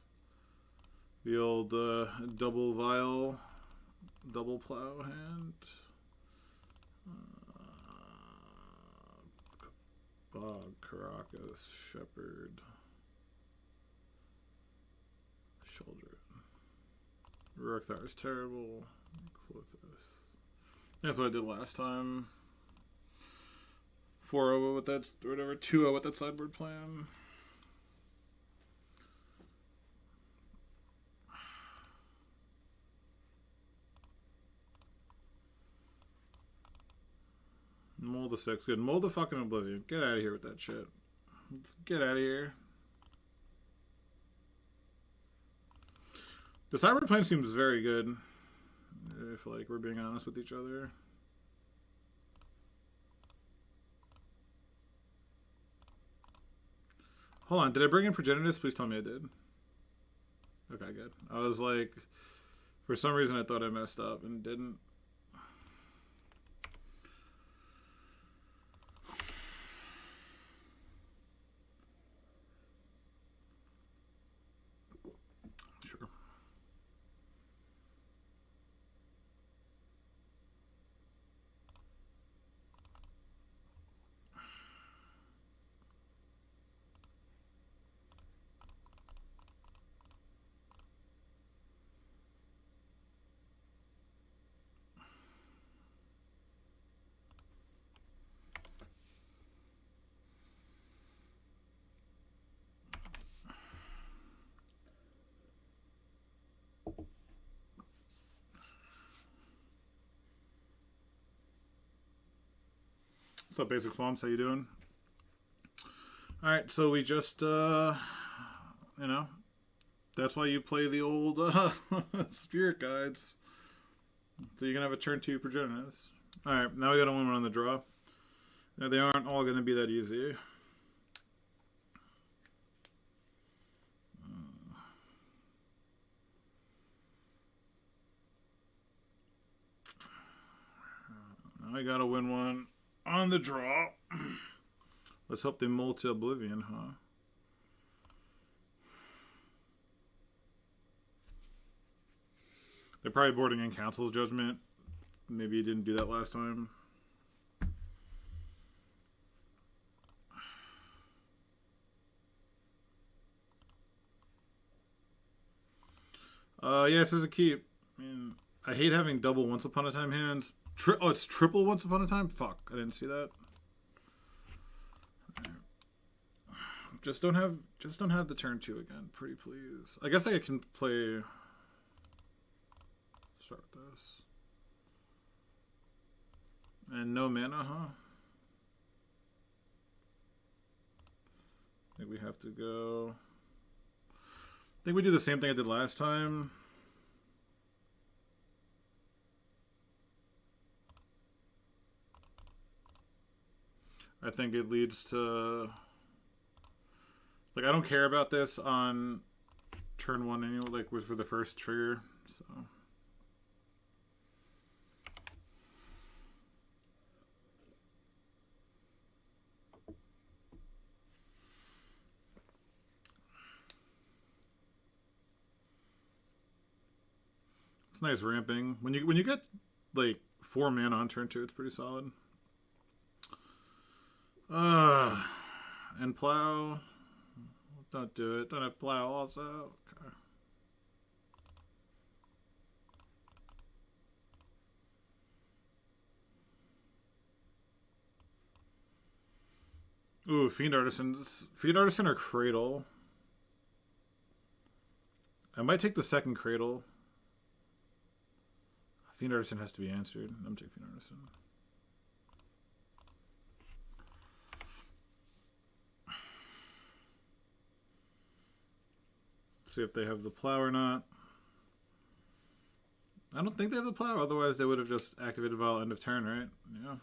The old double vial, double plow hand. Bog, Caracas, Shepherd, Shoulder. Ruric, Thar is terrible. That's what I did last time. 4-0 with that, or whatever, 2-0 with that sideboard plan. Mold the 6, good. Mold the fucking Oblivion. Get out of here with that shit. Let's get out of here. The sideboard plan seems very good, if like we're being honest with each other. Hold on, did I bring in Progenitus? Please tell me I did. Okay, good. I was like, for some reason I thought I messed up and didn't. Sure. What's up, Basic Swamps? How you doing? Alright, so we just, you know, that's why you play the old Spirit Guides. So you're going to have a turn 2 Progenitus. Alright, now we got to win one on the draw. Now, they aren't all going to be that easy. Now I gotta win one on the draw. Let's hope they multi Oblivion, huh? They're probably boarding in Council's Judgment. Maybe he didn't do that last time. Yeah, this is a keep. I mean, I hate having double Once Upon a Time hands. Oh, it's triple Once Upon a Time? Fuck, I didn't see that. Just don't have the turn 2 again, pretty please. I guess I can play. Start with this. And no mana, huh? I think we have to go. I think we do the same thing I did last time. I think it leads to, like, I don't care about this on turn 1 anyway, like for the first trigger, so. It's nice ramping. When you get like 4 mana on turn 2, it's pretty solid. And plow. Don't do it. Don't have plow also. Okay. Ooh, Fiend Artisans. Fiend Artisan or Cradle. I might take the second Cradle. Fiend Artisan has to be answered. I'm taking Fiend Artisan. See if they have the plow or not. I don't think they have the plow, otherwise they would have just activated Vial end of turn, right? Yeah.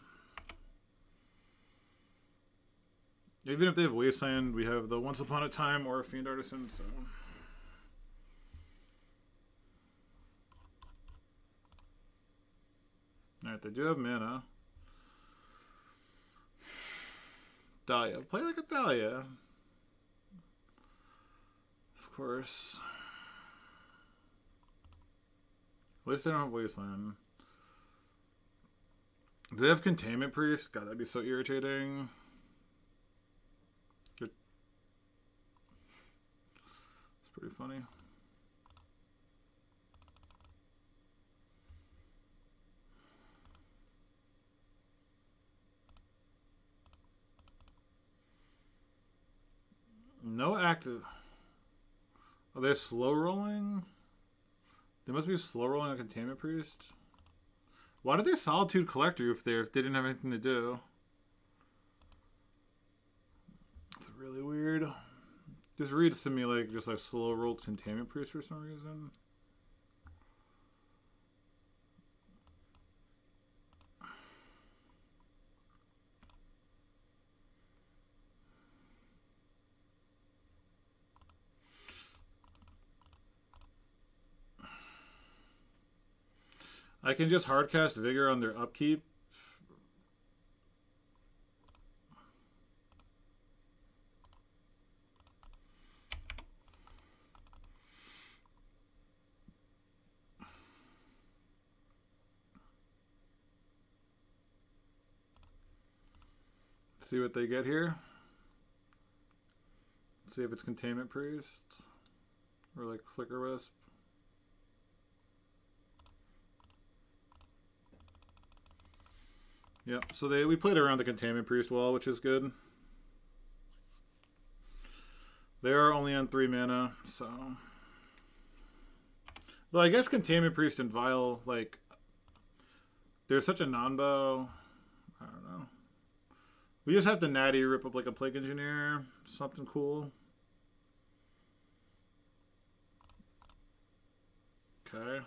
Even if they have Wasteland, we have the Once Upon a Time or a Fiend Artisan, so. Alright, they do have mana. Dahlia. Play like a Dahlia. Of course. At least they don't have Wasteland. Do they have Containment Priest? God, that'd be so irritating. It's pretty funny. No active. Are they slow rolling? They must be slow rolling a Containment Priest. Why did they Solitude Collector if they didn't have anything to do? It's really weird. This reads to me like just like slow rolled Containment Priest for some reason. I can just hardcast Vigor on their upkeep. See what they get here. See if it's Containment Priest or like Flicker Wisp. Yep, so we played around the Containment Priest wall, which is good. They are only on 3 mana, so. Though I guess Containment Priest and Vial, like, they're such a non-bow. I don't know. We just have to natty rip up like a Plague Engineer, something cool. Okay.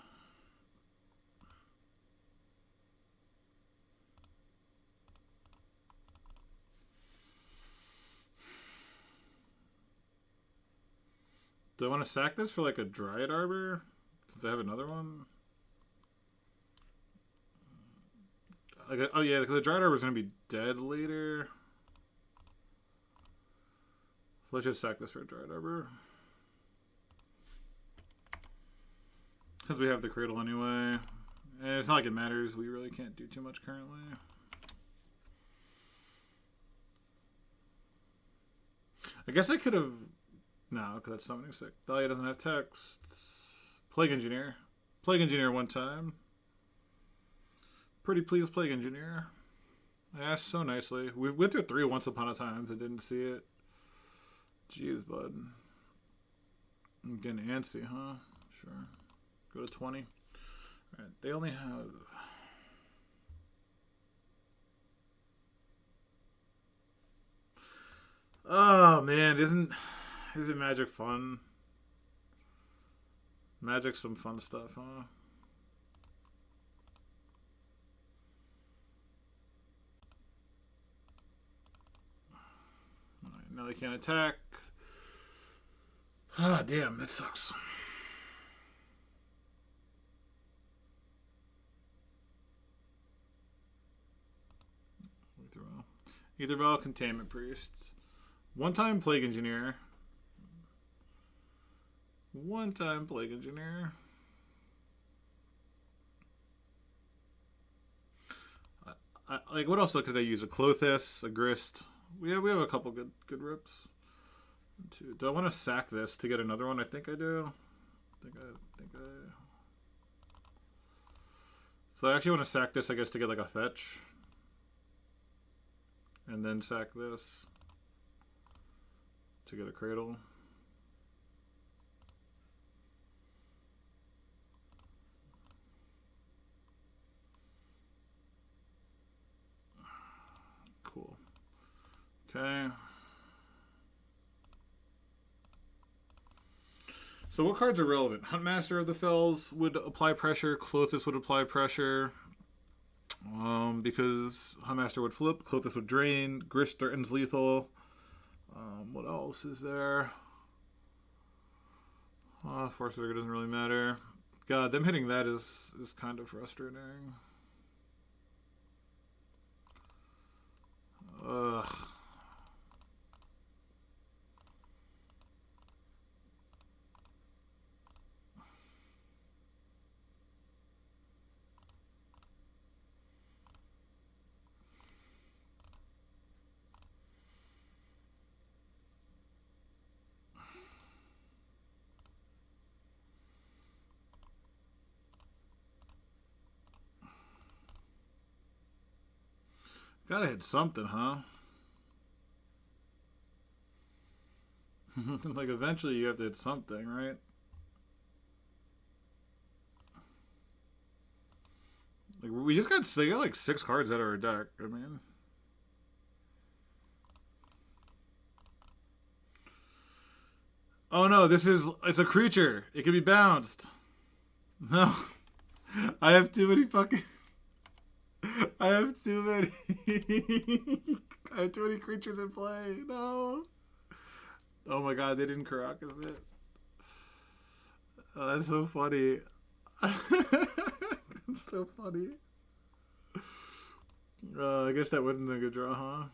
Do I want to sack this for like a Dryad Arbor? Since I have another one? like, oh yeah, because the Dried Arbor is going to be dead later. So let's just sack this for a Dried Arbor. Since we have the Cradle anyway. And it's not like it matters. We really can't do too much currently. I guess I could have... No, because that's summoning sick. Thalia doesn't have text. Plague Engineer. Plague Engineer one time. Pretty please, Plague Engineer. I asked so nicely. We went through 3 once upon a time. I didn't see it. Jeez, bud. I'm getting antsy, huh? Sure. Go to 20. Alright, they only have... Oh, man. Isn't Magic fun? Magic's some fun stuff, huh? Alright, now they can't attack. Ah, damn, that sucks. Either Bell, Containment Priest. One-time Plague Engineer. One-time Plague Engineer. Like, what else could I use? A Clothis, a Grist. We have a couple good rips. Do I want to sack this to get another one? I think I do. So I actually want to sack this, I guess, to get like a fetch. And then sack this to get a Cradle. Cool. Okay. So what cards are relevant? Huntmaster of the Fells would apply pressure. Clothis would apply pressure. Because Huntmaster would flip, Clothis would drain, Grist threatens lethal. What else is there? Force Vigor doesn't really matter. God, them hitting that is kind of frustrating. Ugh. Gotta hit something, huh? Like, eventually you have to hit something, right? Like, we just got like 6 cards out of our deck. I mean... Oh no, it's a creature. It can be bounced. No. I have too many fucking... I have too many. I have too many creatures in play. No. Oh my god, they didn't Caracas it. Oh, that's so funny. That's so funny. I guess that wasn't a good draw, huh?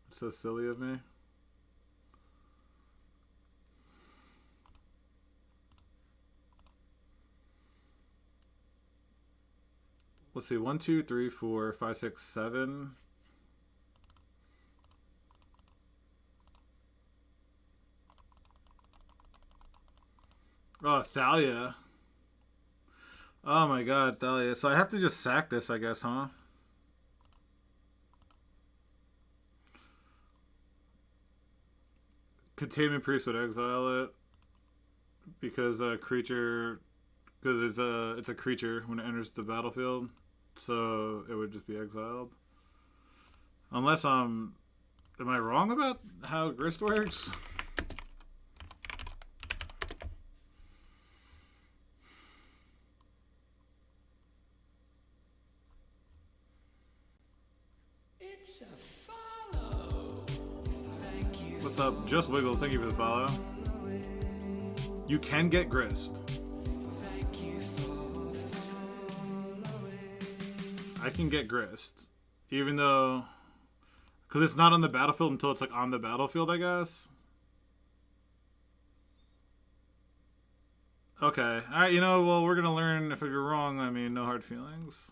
It's so silly of me. Let's see, 1, 2, 3, 4, 5, 6, 7. Oh, Thalia. Oh my god, Thalia. So I have to just sack this, I guess, huh? Containment Priest would exile it. Because a creature... Because it's a creature when it enters the battlefield. So it would just be exiled. Unless am I wrong about how Grist works? It's a follow. Thank you. What's up? Just Wiggle, thank you for the follow. You can get grist. I can get grist. Even though... Because it's not on the battlefield until it's like on the battlefield, I guess. Okay. Alright, you know, well, we're going to learn. If you're wrong, I mean, no hard feelings.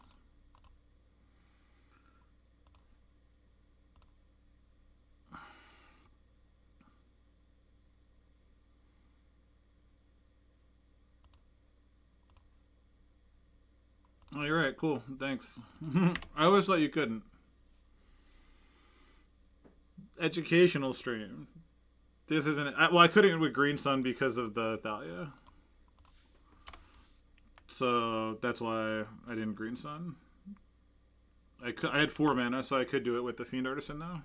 Oh, you're right. Cool. Thanks. I always thought you couldn't. Educational stream. This isn't... Well, I couldn't with Green Sun because of the Thalia. So that's why I didn't Green Sun. I had 4 mana, so I could do it with the Fiend Artisan now.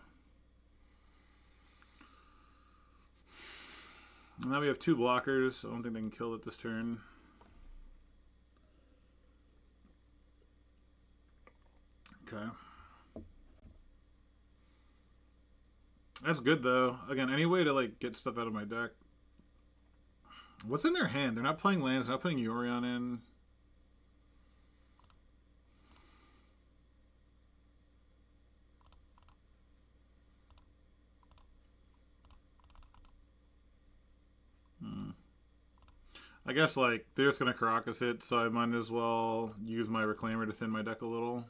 And now we have 2 blockers. I don't think they can kill it this turn. Okay. That's good, though. Again, any way to, like, get stuff out of my deck. What's in their hand? They're not playing lands. They're not putting Yorion in. I guess, like, they're just going to Caracas it, so I might as well use my Reclaimer to thin my deck a little.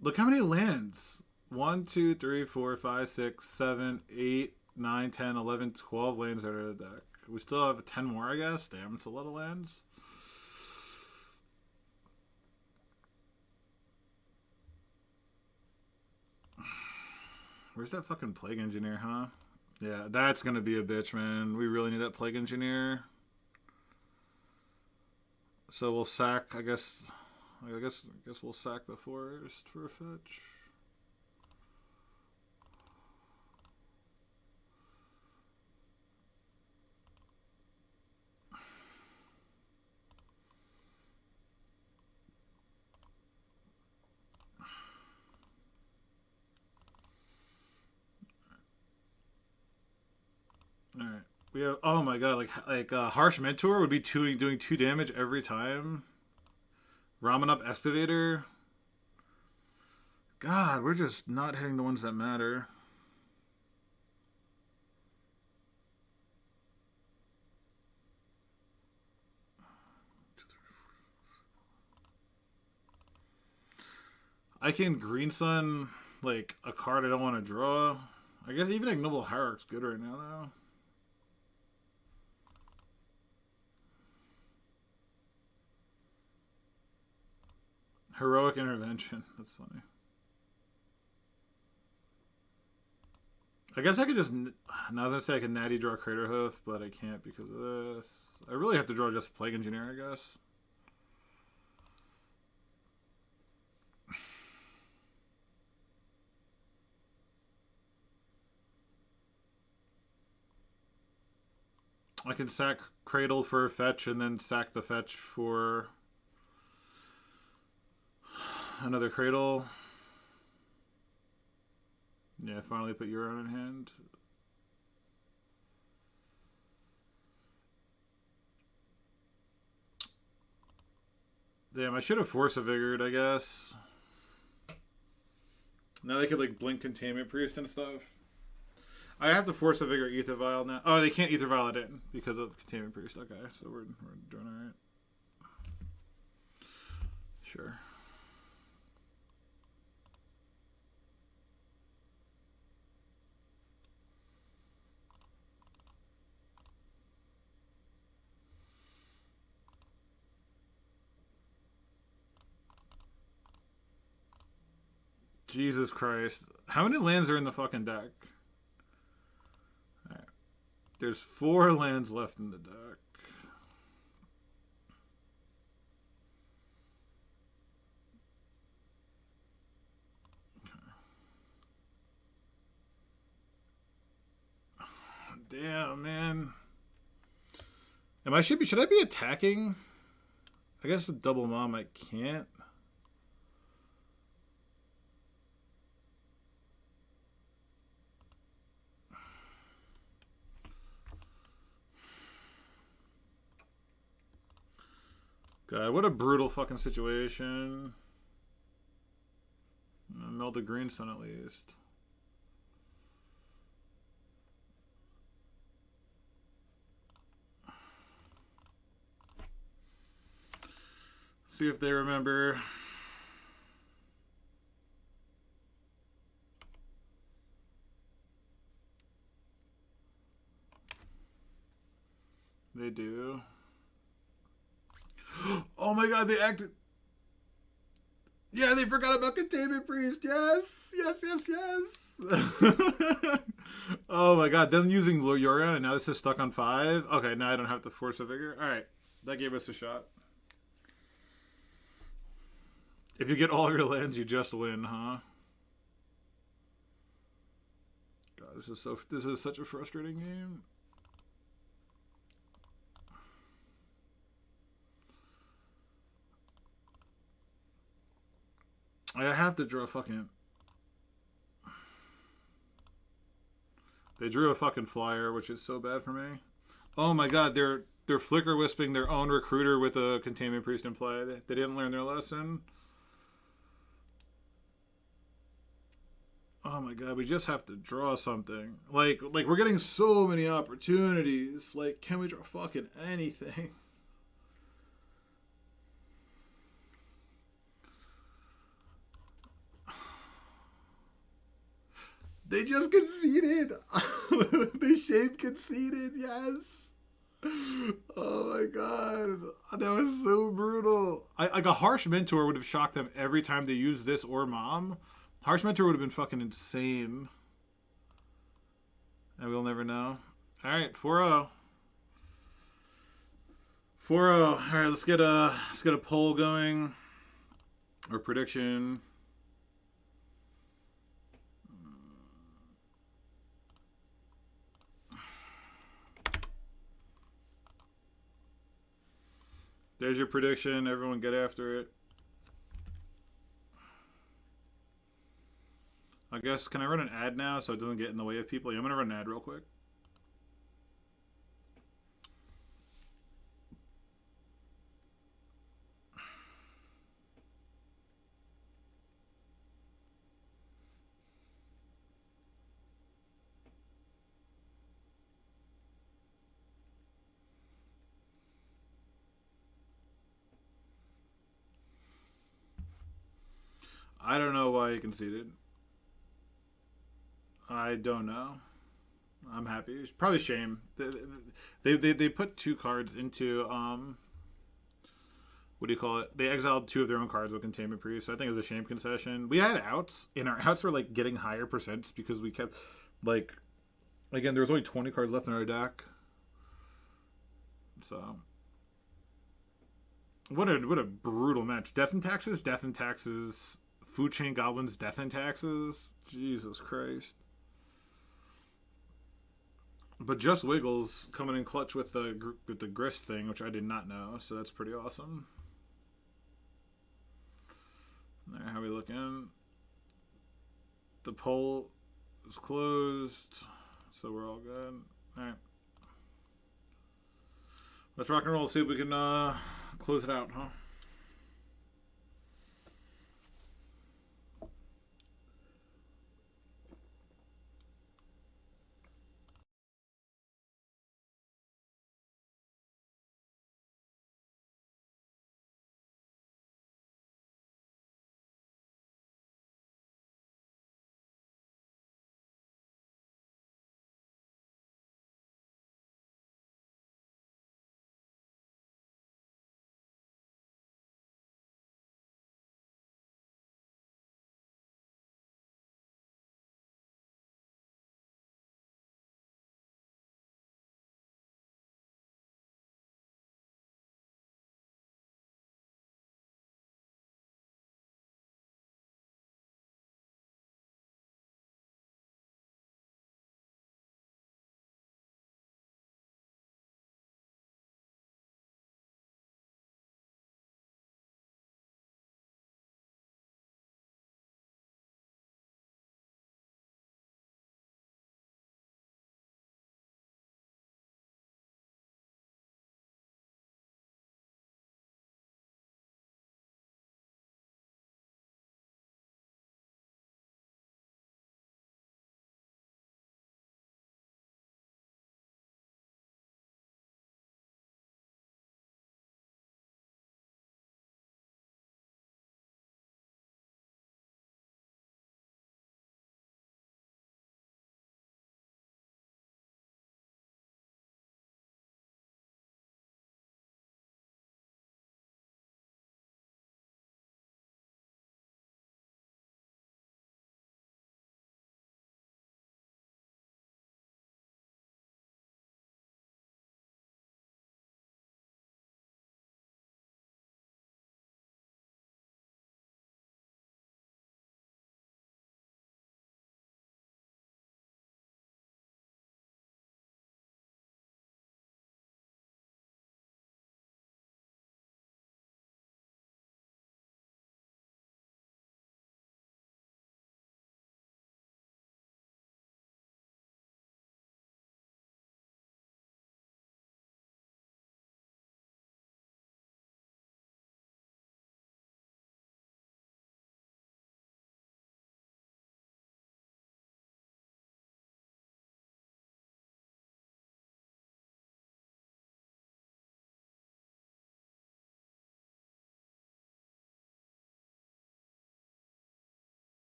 Look how many lands. 1, 2, 3, 4, 5, 6, 7, 8, 9, 10, 11, 12 lands that are in the deck. We still have 10 more, I guess. Damn, it's a lot of lands. Where's that fucking Plague Engineer, huh? Yeah, that's gonna be a bitch, man. We really need that Plague Engineer. So we'll sack, I guess we'll sack the forest for a fetch. All right, we have. Oh my god, like Harsh Mentor would be doing 2 damage every time. Ramen up Excavator. God, we're just not hitting the ones that matter. I can Green Sun like a card I don't want to draw. I guess even Ignoble Hierarch's good right now, though. Heroic Intervention. That's funny. I guess I could just... Now I was going to say I could natty draw Craterhoof, but I can't because of this. I really have to draw just Plague Engineer, I guess. I can sack Cradle for a fetch and then sack the fetch for another Cradle. Yeah, finally put Yorion in hand. Damn, I should have Force of Vigored, I guess. Now they could like blink Containment Priest and stuff. I have to Force of Vigor Ether Vial now. Oh, they can't Ether Vial it in because of Containment Priest. Okay, so we're doing alright. Sure. Jesus Christ. How many lands are in the fucking deck? Alright. There's 4 lands left in the deck. Okay. Damn, man. Should I be attacking? I guess with Double Mom I can't. God, what a brutal fucking situation. Melted Greenstone at least. See if they remember. They do. Oh my god, they acted. Yeah, they forgot about Containment Priest. Yes, yes, yes, yes. Oh my god, them using Yorion and now this is stuck on 5. Okay, now I don't have to force a vigor. Alright, that gave us a shot. If you get all your lands, you just win, huh? God, this is such a frustrating game. I have to draw fucking. They drew a fucking flyer, which is so bad for me. Oh my god, they're flicker wisping their own recruiter with a Containment Priest in play. They didn't learn their lesson. Oh my god, we just have to draw something. Like we're getting so many opportunities. Like, can we draw fucking anything? They just conceded. They shaped conceded, yes. Oh my god. That was so brutal. Like a Harsh Mentor would have shocked them every time they used this or Mom. Harsh Mentor would have been fucking insane. And we'll never know. Alright, 4-0. 4-0. Alright, let's get a poll going. Or prediction. There's your prediction. Everyone get after it. I guess, can I run an ad now so it doesn't get in the way of people? Yeah, I'm going to run an ad real quick. I don't know why he conceded. I don't know. I'm happy. It's probably shame. They put 2 cards into what do you call it? They exiled 2 of their own cards with Containment Priest. So I think it was a shame concession. We had outs, and our outs were like getting higher percents because we kept like again there was only 20 cards left in our deck. So what a brutal match. Death and Taxes, Death and Taxes, Food Chain Goblins, Death and Taxes. Jesus Christ. But Just Wiggles coming in clutch with the grist thing, which I did not know, so that's pretty awesome. All right, how we looking? The poll is closed, so we're all good. All right, let's rock and roll. See if we can close it out, huh?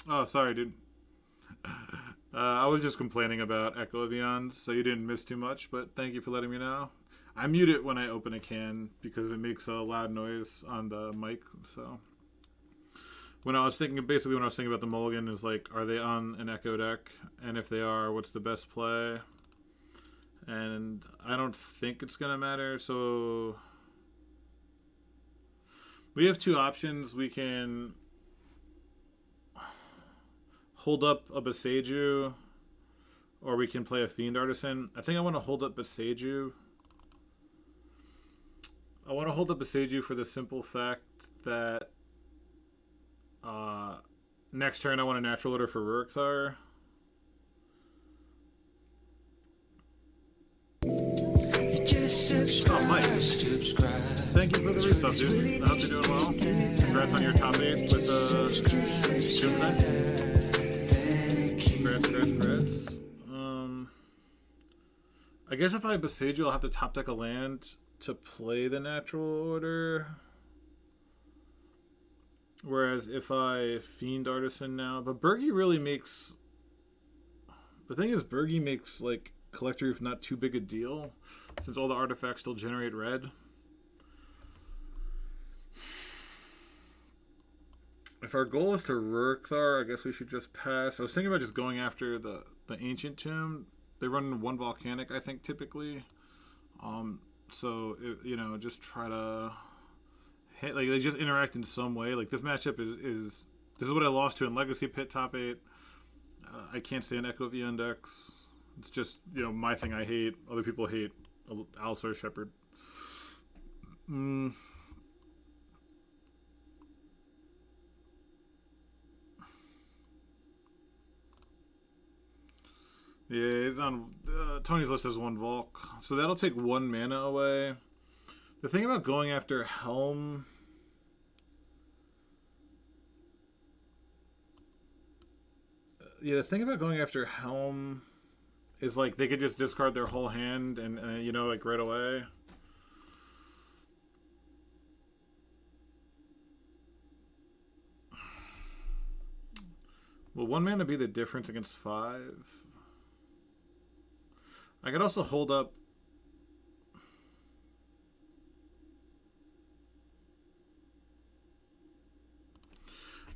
Oh, sorry, dude. I was just complaining about Echo Avions, so you didn't miss too much, but thank you for letting me know. I mute it when I open a can because it makes a loud noise on the mic, so... When I was thinking about the mulligan is like, are they on an Echo deck? And if they are, what's the best play? And I don't think it's going to matter, so... We have two options. We can hold up a Boseiju, or we can play a Fiend Artisan. I think I want to hold up Boseiju. I want to hold up Boseiju for the simple fact that next turn I want a natural order for Ruric Thar. Oh, Mike. Thank you for the resub, dude. I hope you're doing well. Congrats on your top 8 with JUND. Congrats. I guess if I Boseiju, I'll have to top deck a land to play the natural order. Whereas if I Fiend Artisan now... But Bergie really makes... The thing is, Bergie makes, like, Collector Roof not too big a deal, since all the artifacts still generate red. If our goal is to Ruric Thar, I guess we should just pass. I was thinking about just going after the Ancient Tomb. They run one Volcanic, I think, typically. So, you know, just try to... Like, they just interact in some way. Like, this matchup is this is what I lost to in Legacy Pit top 8. I can't stand Echo Avion decks. It's just, you know, my thing I hate. Other people hate Allosaur Shepherd. Yeah, it's on Tony's list has one Volk. So that'll take 1 mana away. The thing about going after Helm... Yeah, the thing about going after Helm is, like, they could just discard their whole hand and you know, like, right away. Will 1 mana be the difference against 5? I could also hold up...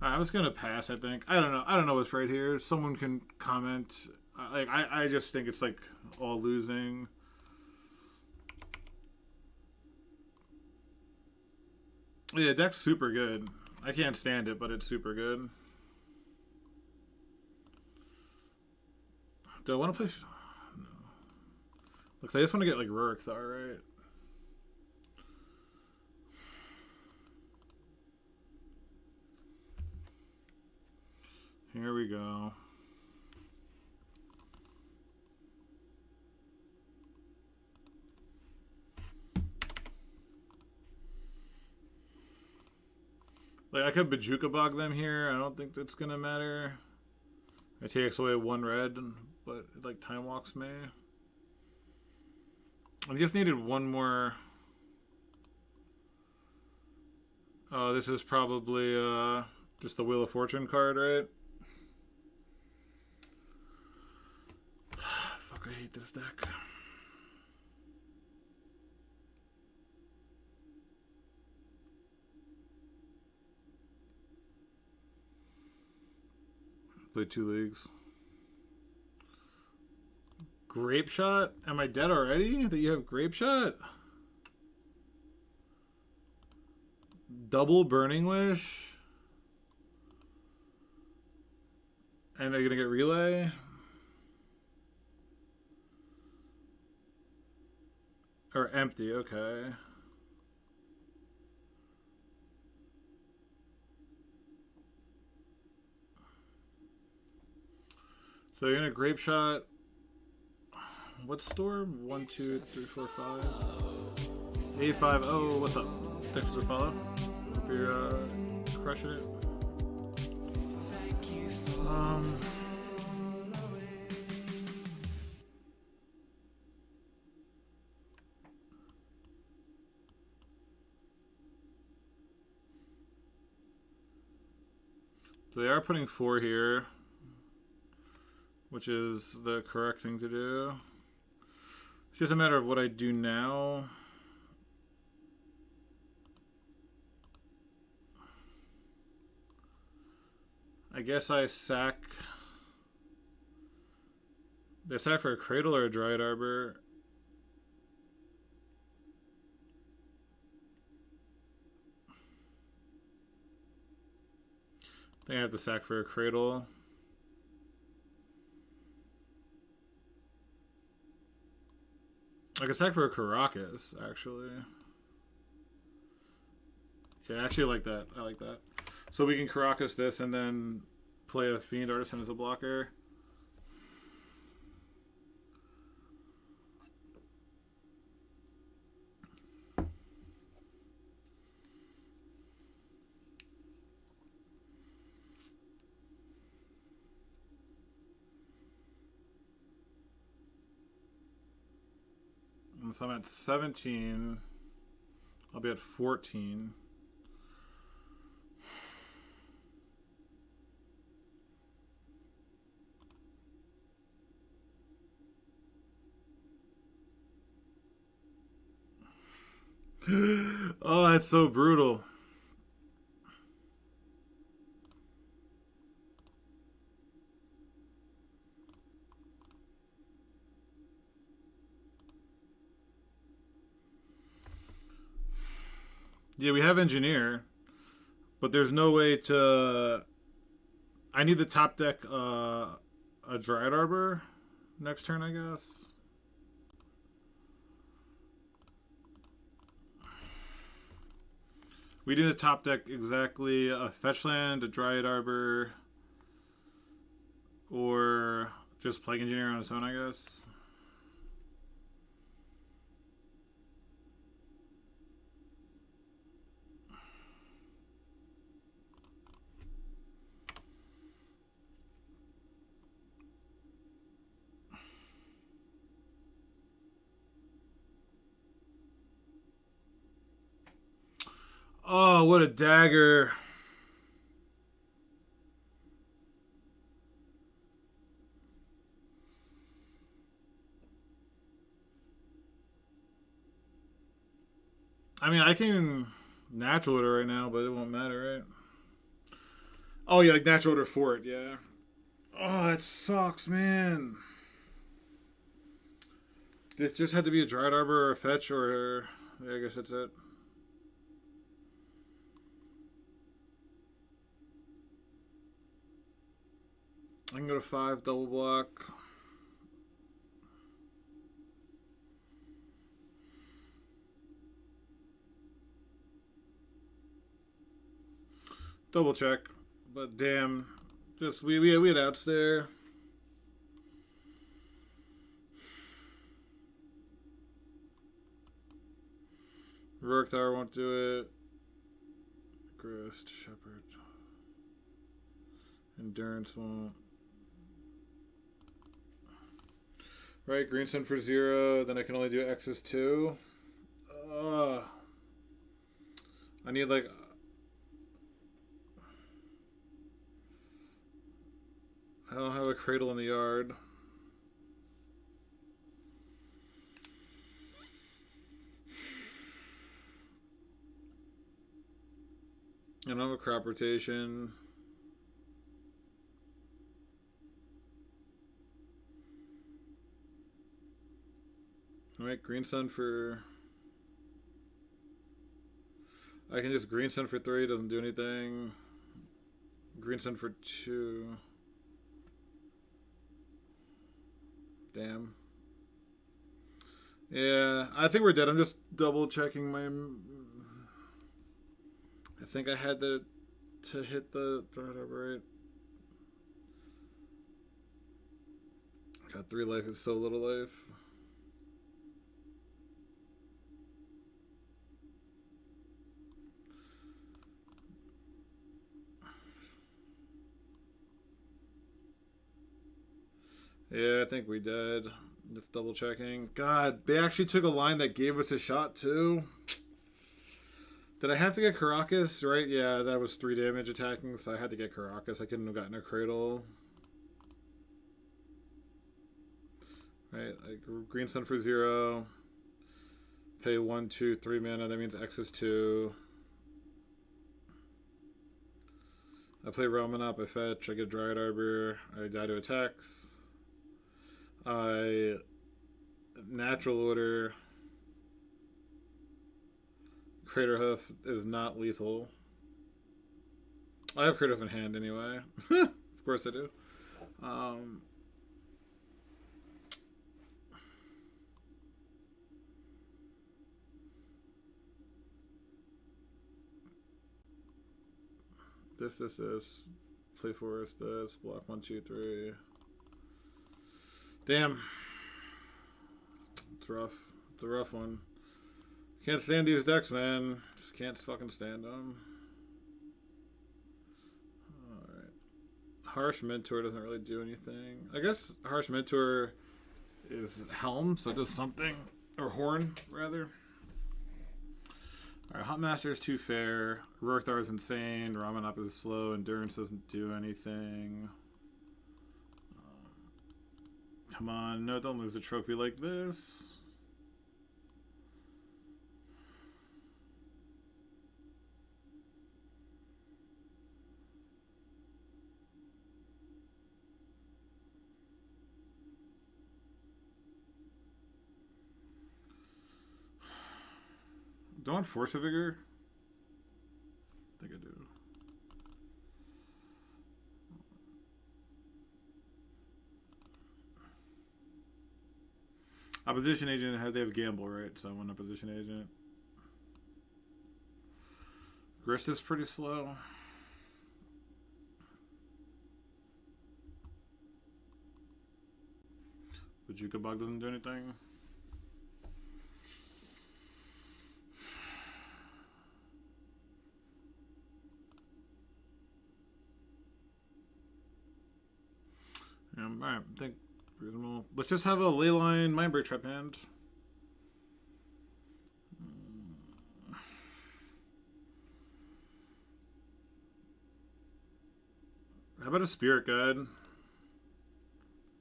I was gonna pass, I think. I don't know. I don't know what's right here. Someone can comment. Like, I just think it's, like, all losing. Yeah, deck's super good. I can't stand it, but it's super good. Do I want to play... No. Looks like I just want to get, like, Ruric Thar, right? Here we go. Like, I could Bajuka Bog them here. I don't think that's gonna matter. It takes away 1 red, but it, like, Time Walks me. I just needed 1 more. Oh, this is probably just the Wheel of Fortune card, right? Fuck, I hate this deck. Play 2 leagues. Grape Shot? Am I dead already? That you have Grape Shot? Double Burning Wish? And are you gonna get Relay? Or Empty, okay. So you're gonna Grape Shot. What storm? 1, 2, 3, 4, 5. 8, 5. Oh, what's up? Thanks for the follow. Hope you're crushing it. So they are putting 4 here, which is the correct thing to do. It's just a matter of what I do now. I guess I sack. They sack for a Cradle or a Dryad Arbor. I think I have to sack for a Cradle. I could sack for a Caracas, actually. Yeah, I actually like that. I like that. So we can Caracas this and then play a Fiend Artisan as a blocker. So I'm at 17. I'll be at 14. Oh, that's so brutal. Yeah, we have Engineer, but there's no way to... I need the top deck a Dryad Arbor next turn, I guess. We do the top deck exactly a Fetch Land, a Dryad Arbor, or just Plague Engineer on its own, I guess. Oh, what a dagger. I mean, I can natural order right now, but it won't matter, right? Oh, yeah, like natural order for it, yeah. Oh, that sucks, man. This just had to be a Dryad Arbor or a Fetch, or... Yeah, I guess that's it. I can go to 5, double block. Double check. But damn. Just, we had outs there. Ruric Thar won't do it. Grist, Shepherd. Endurance won't. Right, green sun for 0. Then I can only do X's 2. I need like... I don't have a Cradle in the yard. I don't have a crop rotation. Alright, green sun for... I can just green sun for 3, doesn't do anything. Green sun for 2. Damn. Yeah, I think we're dead. I'm just double checking my... I think I had to hit the... Right. Got 3 life, it's so little life. Yeah, I think we did. Just double checking. God, they actually took a line that gave us a shot too. Did I have to get Caracas? Right, yeah, that was 3 damage attacking, so I had to get Caracas. I couldn't have gotten a Cradle. Right, like Green Sun for 0. Pay 1, 2, 3 mana, that means X is 2. I play Realm Up, I fetch, I get Dryad Arbor, I die to attacks. I natural order. Crater Hoof is not lethal. I have Crater Hoof in hand anyway. Of course I do. This. Play Forest, this. Block 1, 2, 3. Damn. It's rough. It's a rough one. Can't stand these decks, man. Just can't fucking stand them. Alright. Harsh Mentor doesn't really do anything. I guess Harsh Mentor is Helm, so it does something. Or Horn, rather. Alright, Huntmaster is too fair. Ruric Thar is insane. Ramen Up is slow. Endurance doesn't do anything. Come on, no, don't lose the trophy like this. Do I want Force of Vigor? I think I do. Opposition agent, they have Gamble, right? So I want opposition agent. Grist is pretty slow. But Jukabog doesn't do anything. Alright, I think reasonable. Let's just have a Leyline Mindbreak Trap hand. How about a Spirit Guide?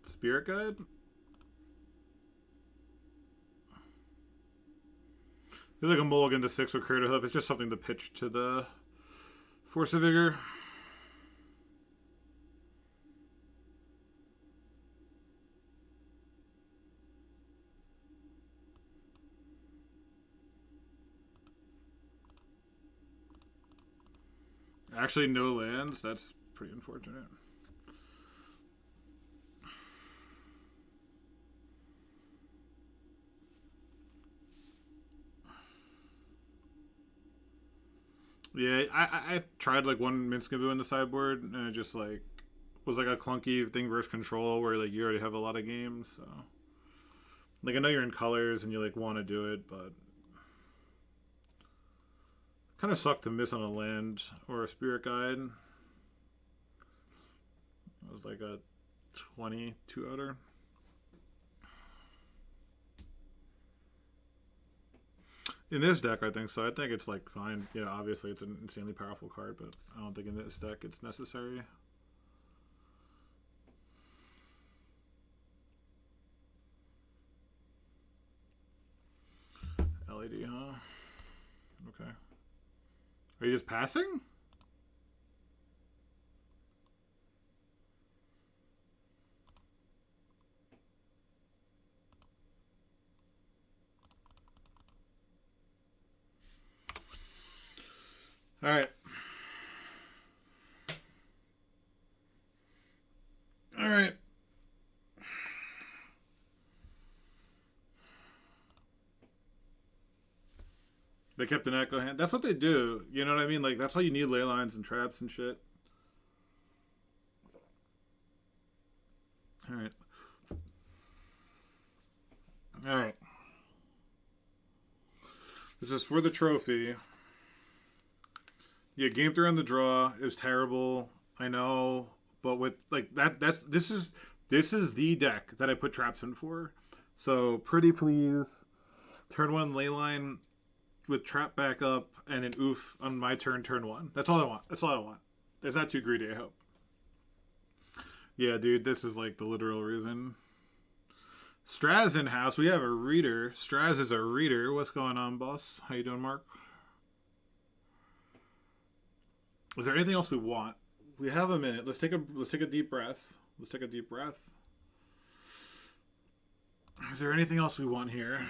Spirit Guide? There's like a mulligan to 6 with Crater Hoof. It's just something to pitch to the Force of Vigor. Actually, no lands. That's pretty unfortunate. Yeah, I tried like one Minskaboo in the sideboard, and it just like was like a clunky thing versus control where like you already have a lot of games. So like I know you're in colors and you like want to do it, but kind of sucked to miss on a land or a Spirit Guide. It was like a 22-outer. In this deck, I think so. I think it's like fine. You know, obviously it's an insanely powerful card, but I don't think in this deck it's necessary. LED, huh? Okay. Are you just passing? All right. All right. They kept an Echo hand. That's what they do. You know what I mean? Like, that's why you need ley lines and traps and shit. All right. All right. This is for the trophy. Yeah, game 3 on the draw is terrible. I know, but with like this is the deck that I put traps in for. So pretty please, turn 1 leyline with trap back up and an oof on my turn 1. That's all I want. That's all I want. It's not too greedy, I hope. Yeah, dude, this is like the literal reason. Straz in house. We have a reader. Straz is a reader. What's going on, boss? How you doing, Mark? Is there anything else we want? We have a minute. Let's take a deep breath. Let's take a deep breath. Is there anything else we want here?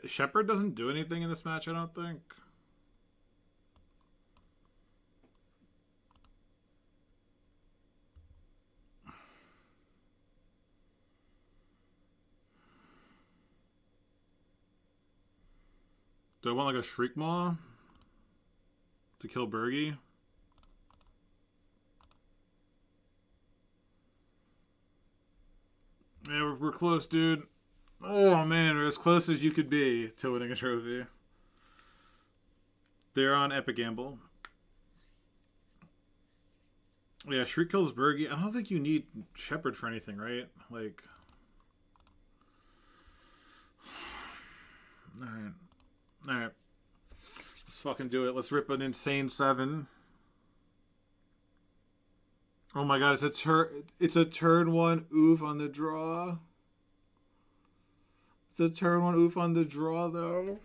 Shepard doesn't do anything in this match, I don't think. Do I want like a Shriek Maw to kill Bergie? Yeah, we're close, dude. Oh man, we're as close as you could be to winning a trophy. They're on Epic Gamble. Yeah, Shriek kills Bergie. I don't think you need Shepard for anything, right? Like, alright. Alright. Let's fucking do it. Let's rip an insane 7. Oh my god, it's a turn 1 oof on the draw. It's a turn 1 oof on the draw though.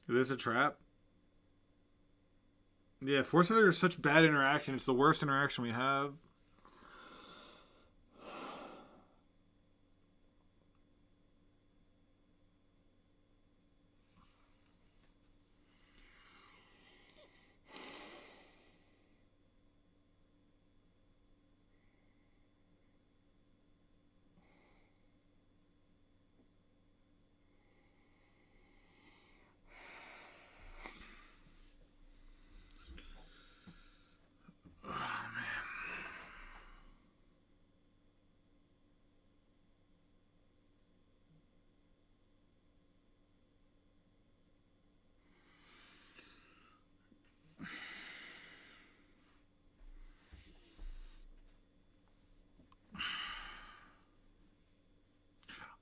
Is this a trap? Yeah, Force Fighter is such bad interaction. It's the worst interaction we have.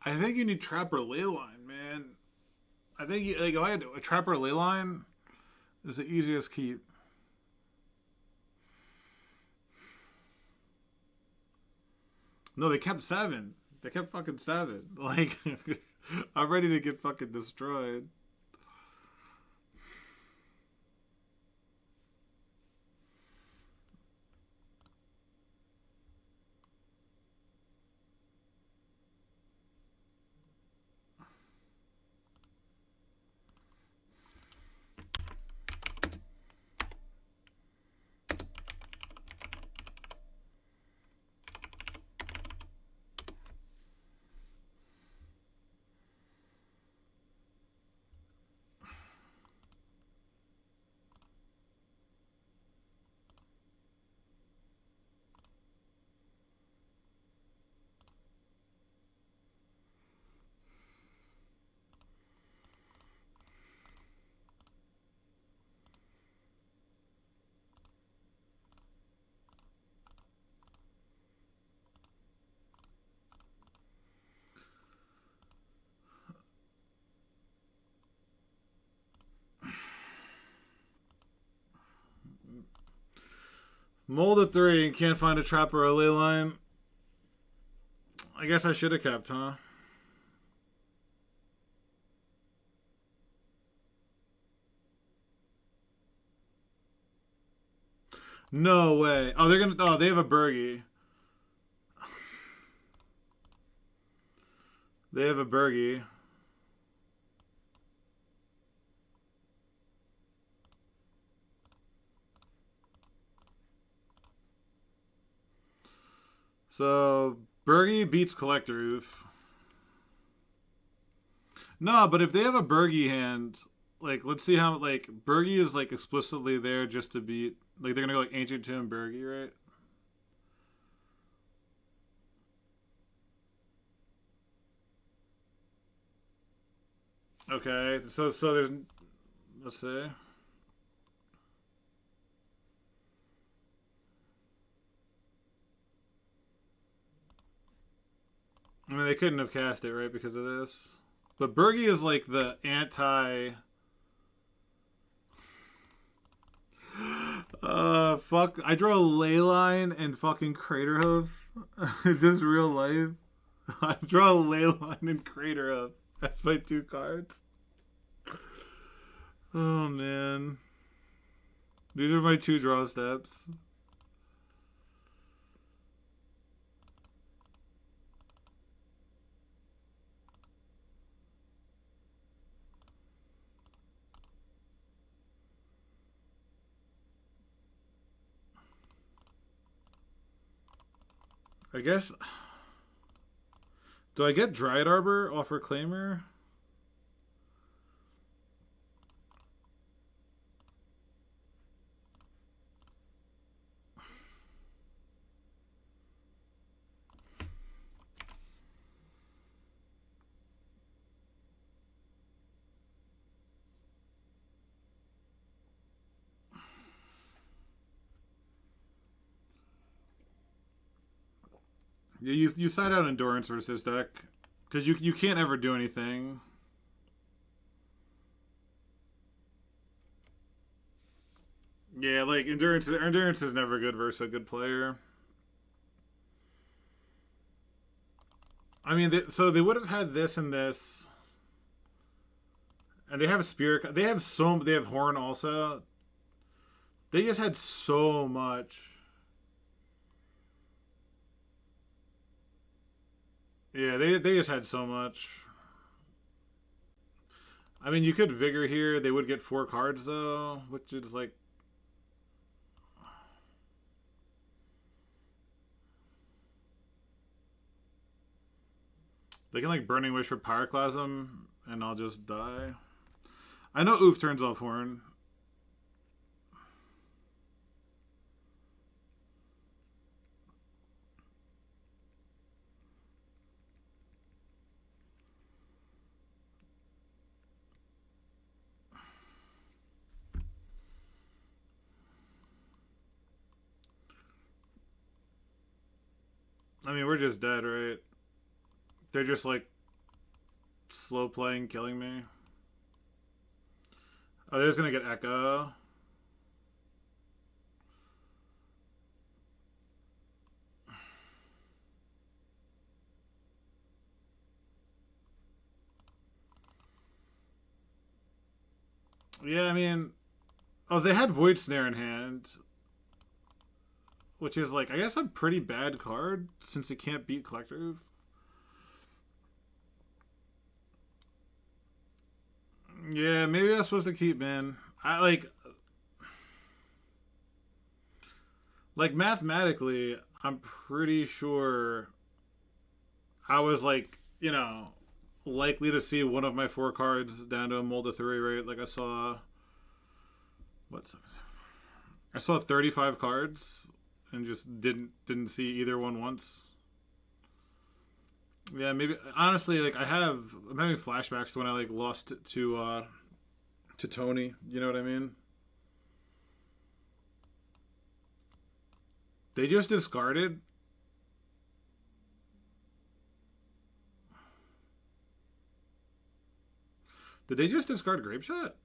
I think you need Trapper Leyline, man. I think you, like, if I had a Trapper Leyline is the easiest keep. No, they kept 7. They kept fucking 7. Like, I'm ready to get fucking destroyed. Mold a 3 and can't find a trap or a ley line. I guess I should have kept, huh? No way. Oh, they're gonna. Oh, they have a Bergie. They have a Bergie. So, Bergie beats Collector Oof. No, but if they have a Bergie hand, like, let's see how, like, Bergie is, like, explicitly there just to beat, like, they're gonna go, like, Ancient Tomb Bergie, right? Okay, so there's, let's see. I mean, they couldn't have cast it, right, because of this. But Bergie is like the anti... fuck. I draw a Leyline and fucking Craterhoof. Is this real life? I draw a Leyline and Craterhoof. That's my 2 cards. Oh, man. These are my 2 draw steps. I guess... Do I get Dryad Arbor off Reclaimer? Yeah, you side out Endurance versus this deck. Because you can't ever do anything. Yeah, like Endurance is never good versus a good player. I mean, so they would have had this and this. And they have a Spirit. They have Horn also. They just had so much. Yeah, they just had so much. I mean, you could Vigor here. They would get 4 cards, though, which is like... They can, like, Burning Wish for Pyroclasm, and I'll just die. I know Oof turns off Horn. I mean, we're just dead, right? They're just, like, slow playing, killing me. Oh, they're just gonna get Echo. Yeah, I mean... Oh, they had Void Snare in hand. Which is, like, I guess a pretty bad card, since it can't beat Collective. Yeah, maybe that's supposed to keep, man. I, like, mathematically, I'm pretty sure I was, like, you know, likely to see one of my 4 cards down to a Mold of 3, right? Like, I saw... I saw 35 cards and just didn't see either one once. Yeah, maybe honestly, like I'm having flashbacks to when I like lost to Tony. You know what I mean? They just discarded. Did they just discard Grape Shot?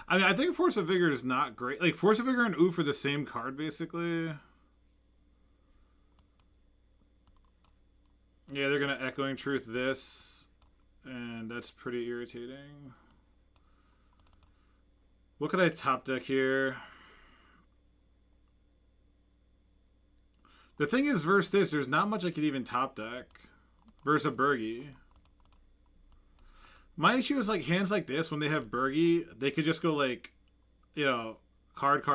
I mean, I think Force of Vigor is not great. Like, Force of Vigor and Oof are the same card, basically. Yeah, they're going to Echoing Truth this. And that's pretty irritating. What could I top deck here? The thing is, versus this, there's not much I could even top deck. Versus a Bergie. My issue is, like, hands like this, when they have Bergie, they could just go, like, you know, card.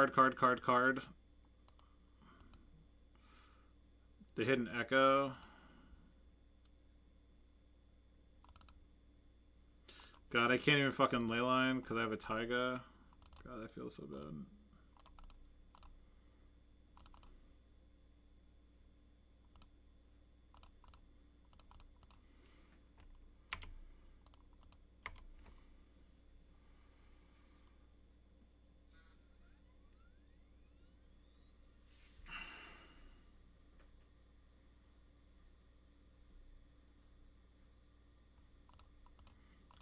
They hit an Echo. God, I can't even fucking leyline because I have a Taiga. God, that feels so bad.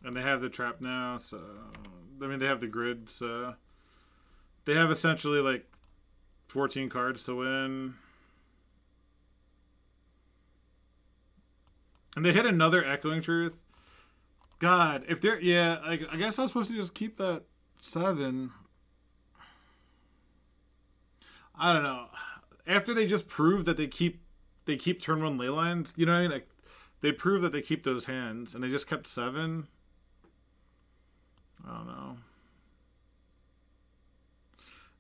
And they have the trap now, so... I mean, they have the grid, so... They have essentially, like, 14 cards to win. And they hit another Echoing Truth. God, if they're... Yeah, I guess I was supposed to just keep that 7. I don't know. After they just proved that they keep turn 1 ley lines, you know what I mean? Like, they proved that they keep those hands, and they just kept 7... I don't know.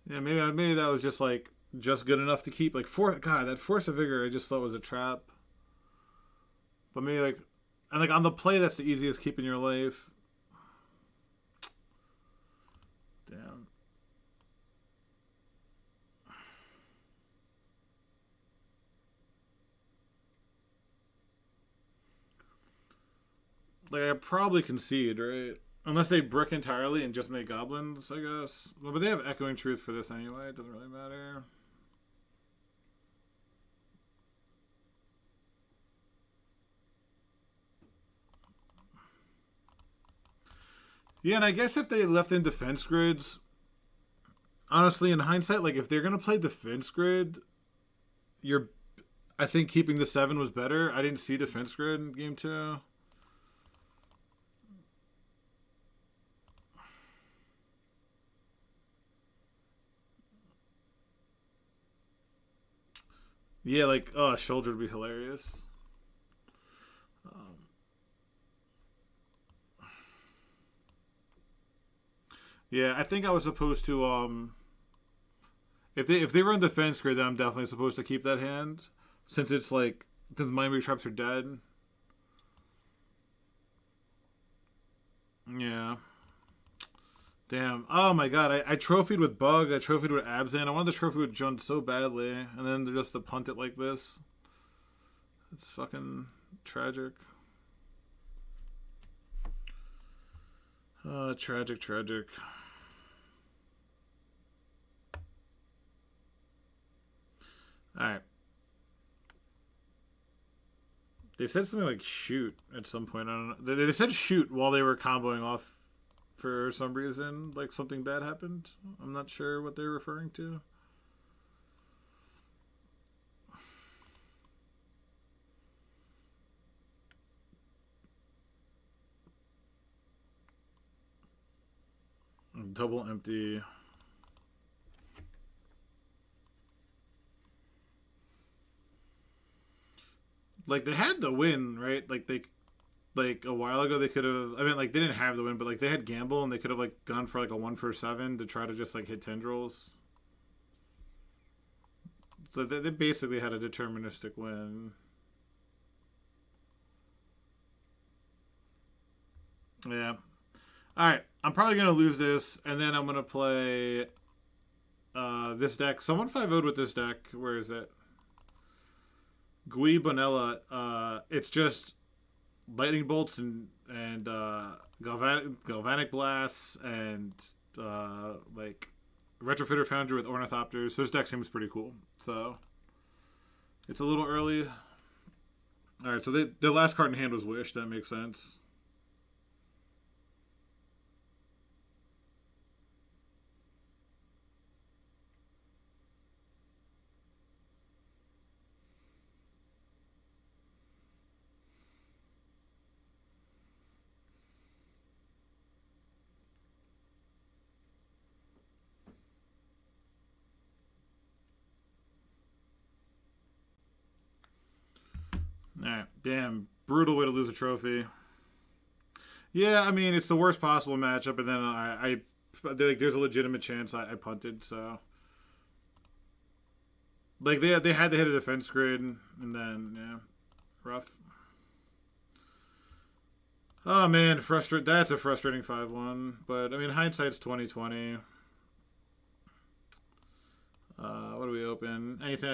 Yeah, maybe that was just like just good enough to keep. Like God, that Force of Vigor I just thought was a trap. But maybe like, and like on the play, that's the easiest keep in your life. Damn. Like I probably concede, right? Unless they brick entirely and just make goblins, I guess. Well, but they have Echoing Truth for this anyway. It doesn't really matter. Yeah, and I guess if they left in defense grids, honestly, in hindsight, like if they're gonna play defense grid, I think keeping the 7 was better. I didn't see defense grid in game 2. Yeah, like, oh, shoulder would be hilarious. Yeah, I think I was supposed to, if they run defense grid, then I'm definitely supposed to keep that hand. Since it's like, since Miami Traps are dead. Yeah. Damn. Oh my god, I trophied with Bug, I trophied with Abzan. I wanted to trophy with JUND so badly, and then they're just to punt it like this. It's fucking tragic. Tragic, tragic. Alright. They said something like shoot at some point. I don't know. They said shoot while they were comboing off for some reason. Like something bad happened. I'm not sure what they're referring to. Double empty. Like they had the win, right? Like a while ago they could have. I mean, like they didn't have the win, but like they had gamble and they could have like gone for like a 1 for 7 to try to just like hit tendrils. So they basically had a deterministic win. Yeah. All right. I'm probably gonna lose this, and then I'm gonna play this deck. Someone 5-0'd with this deck. Where is it? Gui Bonella. It's just lightning bolts and galvanic blasts and like retrofitter foundry with ornithopters. So this deck seems pretty cool. So it's a little early. All right. So their last card in hand was Wish. That makes sense. Alright, damn. Brutal way to lose a trophy. Yeah, I mean, it's the worst possible matchup, and then I like, there's a legitimate chance I punted, so. Like, they had to hit a defense grid, and then, yeah, rough. Oh man, that's a frustrating 5-1. But I mean, hindsight's 2020. What do we open? Anything